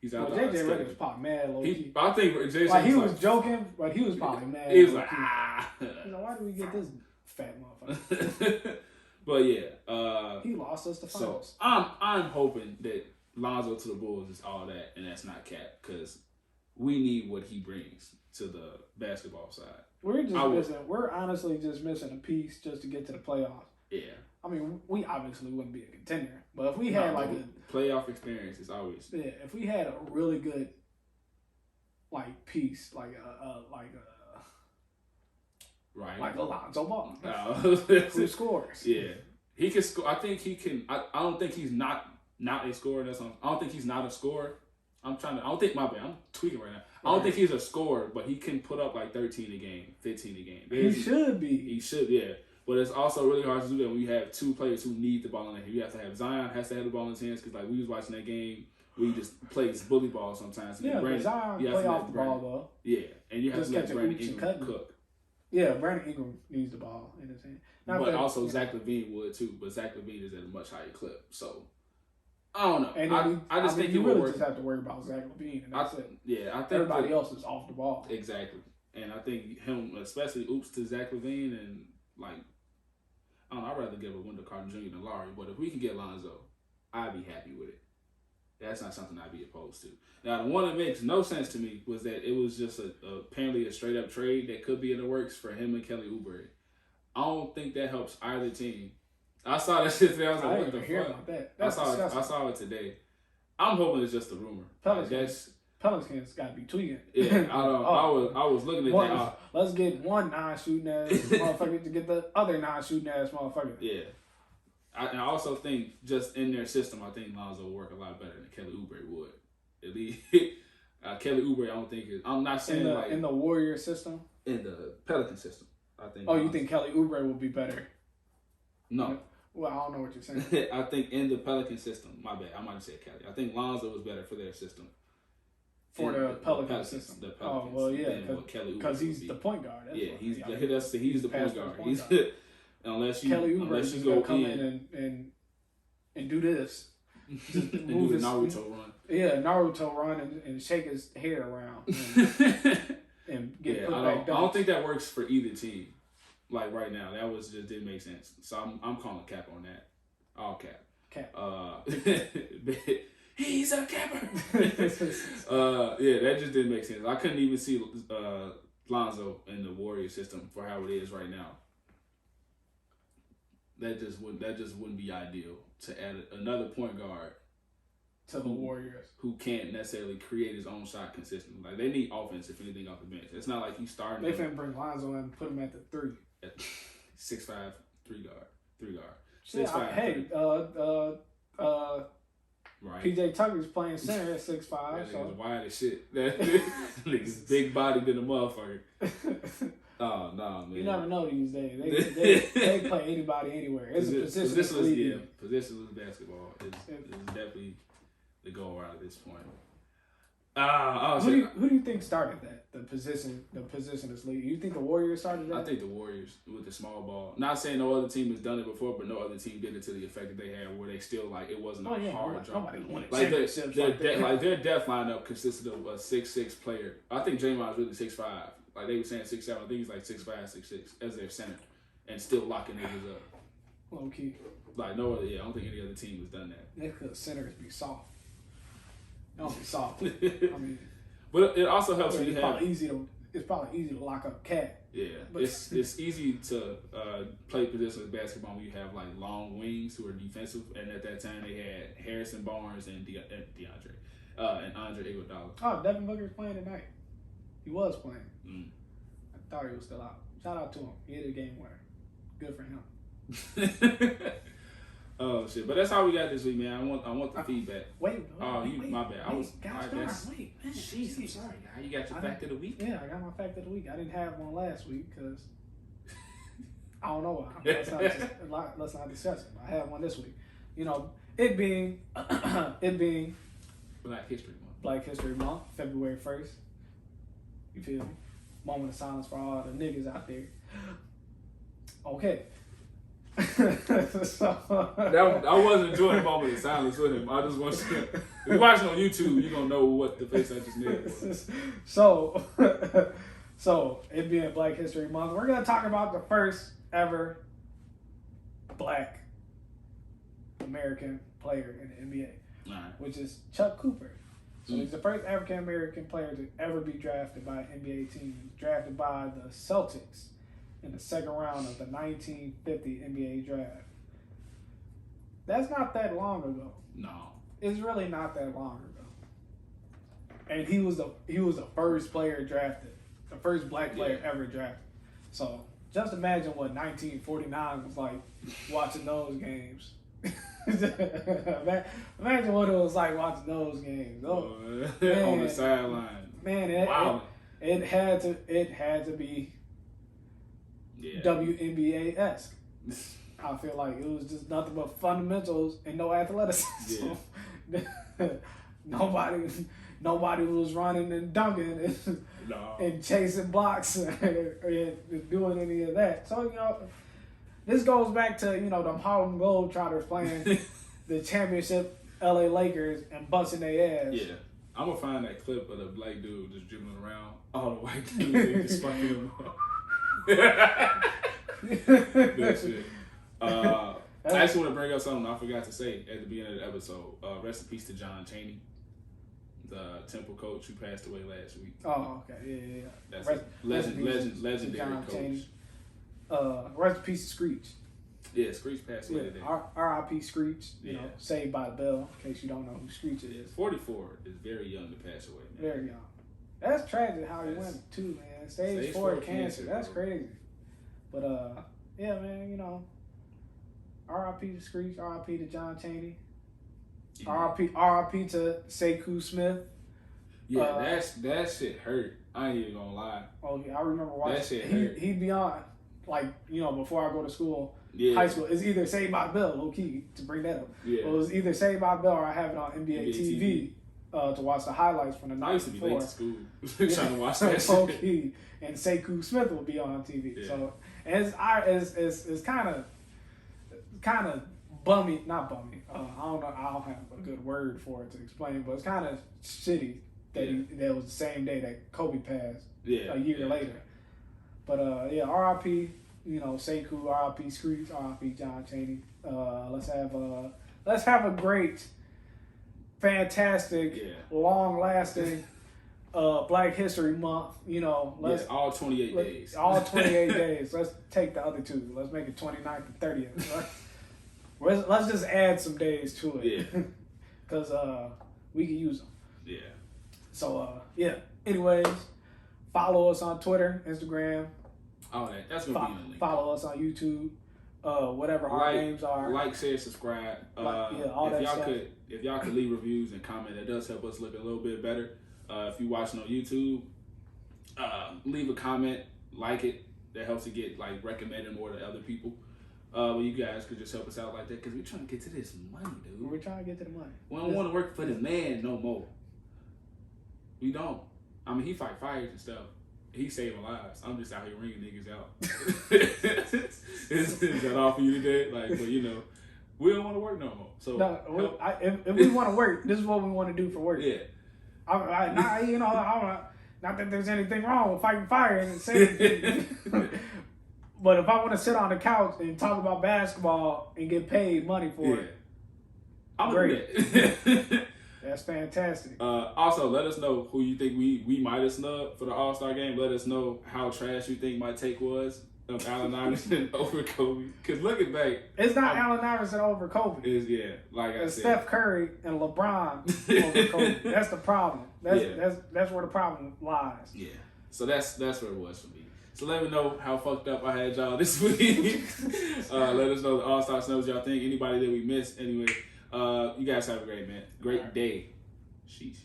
He's out there. JJ Redick was probably mad. I think JJ like he was joking, but he was probably mad. He was like, why do we get this fat motherfucker? But yeah, he lost us the finals. So I'm hoping that Lonzo to the Bulls is all that, and that's not cap, because we need what he brings to the basketball side. We're honestly just missing a piece just to get to the playoffs. Yeah. I mean, we obviously wouldn't be a contender, but if we had a playoff experience, is always if we had a really good piece like Alonzo Ball, who scores. Yeah, he can score. I think he can. I don't think he's not a scorer. I don't think he's not a scorer. I'm tweaking right now. I don't think he's a scorer, but he can put up like 13 a game, 15 a game. He should be. He should, yeah. But it's also really hard to do that when you have two players who need the ball in their hand. You have to have Zion has to have the ball in his hands, because like we was watching that game, we just play bully ball sometimes. Yeah, but Zion play off the ball though. Yeah, and you have to let Brandon Ingram cook. Yeah, Brandon Ingram needs the ball in his hand. But also Zach LaVine would too, but Zach LaVine is at a much higher clip, so I don't know. And I just think you really just have to worry about Zach LaVine, and that's it. Yeah, I think everybody else is off the ball. Exactly, and I think him, especially oops to Zach LaVine, and like I don't know, I'd rather give a Wendell Carter Jr. than Laurie, but if we can get Lonzo, I'd be happy with it. That's not something I'd be opposed to. Now, the one that makes no sense to me was that it was just apparently a straight up trade that could be in the works for him and Kelly Oubre. I don't think that helps either team. I saw that shit today. I was like, what the fuck? About that. I saw it today. I'm hoping it's just a rumor. Pelicans got to be tweaking. Yeah, I was looking at that. Let's get one non-shooting ass motherfucker to get the other non-shooting ass motherfucker. Yeah. I also think just in their system, I think Lonzo will work a lot better than Kelly Oubre would. At least Kelly Oubre, I don't think I'm not saying in the Warrior system. In the Pelican system, I think. Oh, you think Kelly Oubre will be better? No. Well, I don't know what you're saying. I think in the Pelican system, my bad, I might have said Kelly. I think Lonzo was better for their system. For the Pelican system. The Pelicans, well, yeah, because he's the point guard. He's the point guard. Unless you go come in and do this. And do the Naruto run. Yeah, Naruto run and shake his hair around and get put back down. I don't think that works for either team. Like right now, that just didn't make sense. So I'm calling cap on that. All cap. He's a capper. That just didn't make sense. I couldn't even see Lonzo in the Warrior system for how it is right now. That just wouldn't be ideal to add another point guard to the Warriors who can't necessarily create his own shot consistently. Like they need offense if anything off the bench. It's not like you starting. They finna bring Lonzo in and put him at the 3. 6'5", 3 guard. 6'5". Hey, right. PJ Tucker's playing center at 6'5". That so nigga's wide as shit. That nigga's big body than a motherfucker. Oh no, man. You never know these days. They play anybody anywhere. It's a positionless league. Positionless basketball is definitely the goal out at this point. Who do you think started that? The positionless league. You think the Warriors started that? I think the Warriors with the small ball. Not saying no other team has done it before, but no other team did it to the effect that they had, where they still like it wasn't a hard drop. Their depth lineup consisted of a 6'6" player. I think Draymond's really 6'5". Like they were saying 6'7". I think he's like 6'5", 6'6" as their center, and still locking niggas up. Low key. Like no other. Yeah, I don't think any other team has done that. Because centers be soft. They don't be soft. I mean, but it also helps when you have. It's probably easy to lock up Cat. Yeah, but it's easy to play positionless basketball when you have like long wings who are defensive, and at that time they had Harrison Barnes and DeAndre and Andre Iguodala. Oh, Devin Booker's playing tonight. He was playing. I thought he was still out. Shout out to him. He hit a game winner. Good for him. Oh shit! But that's all we got this week, man. I want the feedback. Wait. My bad. Wait, man. Jeez, I'm sorry. How you got your fact of the week? Yeah, I got my fact of the week. I didn't have one last week because I don't know why. Let's not discuss it. I have one this week. You know, it being Black History Month. Black History Month, February 1st. You feel me? Moment of silence for all the niggas out there. Okay. I wasn't enjoying the moment of silence with him. I just want to. If you're watching on YouTube, you're gonna know what the face I just made was. So it being Black History Month, we're gonna talk about the first ever Black American player in the NBA, which is Chuck Cooper. So he's the first African American player to ever be drafted by an NBA team, drafted by the Celtics in the second round of the 1950 NBA draft. That's not that long ago. No. It's really not that long ago. And he was the first player drafted, the first black player ever drafted. So just imagine what 1949 was like watching those games. Imagine what it was like watching those games. Oh, man, on the sideline. Man, it had to be WNBA-esque. I feel like it was just nothing but fundamentals and no athleticism. Yeah. Nobody was running and dunking and chasing blocks and doing any of that. So, you know, this goes back to, you know, them Harlem Globetrotters playing the championship LA Lakers and busting their ass. Yeah. I'm going to find that clip of the black dude just dribbling around all the white dudes just fucking them up. That shit. I actually want to bring up something I forgot to say at the beginning of the episode. Rest in peace to John Chaney, the Temple coach who passed away last week. Oh, okay. Yeah. That's legendary coach. Chaney. Rest in peace, Screech. Yeah, Screech passed away today. R.I.P. Screech. You know, Saved by the Bell. In case you don't know who Screech is. 44 is very young to pass away. Man. Very young. That's tragic how he went too, man. Stage 4 cancer. That's crazy. But yeah, man. You know, R.I.P. to Screech. R.I.P. to John Chaney. R.I.P. to Sekou Smith. Yeah, that shit hurt. I ain't even gonna lie. Oh yeah, I remember watching. That shit hurt. He'd be on, like, you know, before I go to school, high school. It's either Saved by the Bell, low key, to bring that up. Yeah. It was either Saved by the Bell or I have it on NBA TV. To watch the highlights from the night I used to be late to school trying to watch that low key, and Sekou Smith will be on TV. Yeah. So it's kind of bummy, not bummy. I don't know. I don't have a good word for it to explain, but it's kind of shitty that that was the same day that Kobe passed. A year later. But R.I.P. You know, Sekou, R.I.P. Screech, R.I.P. John Chaney. Let's have a great, fantastic, long-lasting Black History Month. You know, all 28 days. All 28 days. Let's take the other two. Let's make it 29th and 30th. Right? Let's just add some days to it. Yeah. Because we can use them. Yeah. So, anyways, follow us on Twitter, Instagram. All that. That's going to be in the link. Follow us on YouTube. Whatever our names are. Like, share, subscribe. All that stuff. If y'all could leave reviews and comment, that does help us look a little bit better. If you're watching on YouTube, leave a comment, like it. That helps it get recommended more to other people. Well, you guys could just help us out like that because we're trying to get to this money, dude. We're trying to get to the money. We don't want to work for the man no more. We don't. I mean, he fight fires and stuff. He's saving lives. I'm just out here ringing niggas out. Is that all for you today? But you know, we don't want to work no more. So if we want to work, this is what we want to do for work. Yeah. Not that there's anything wrong with fighting fire and saving. But if I want to sit on the couch and talk about basketball and get paid money for it, I'm great. That's fantastic. Also, let us know who you think we might have snubbed for the All-Star game. Let us know how trash you think my take was of Allen Iverson over Kobe. Because looking back, it's not Allen Iverson over Kobe. It's Steph Curry and LeBron over Kobe. That's the problem. That's where the problem lies. Yeah. So that's where it was for me. So let me know how fucked up I had y'all this week. Let us know the All-Star snubs y'all think. Anybody that we missed. Anyway, you guys have a great day. Sheesh.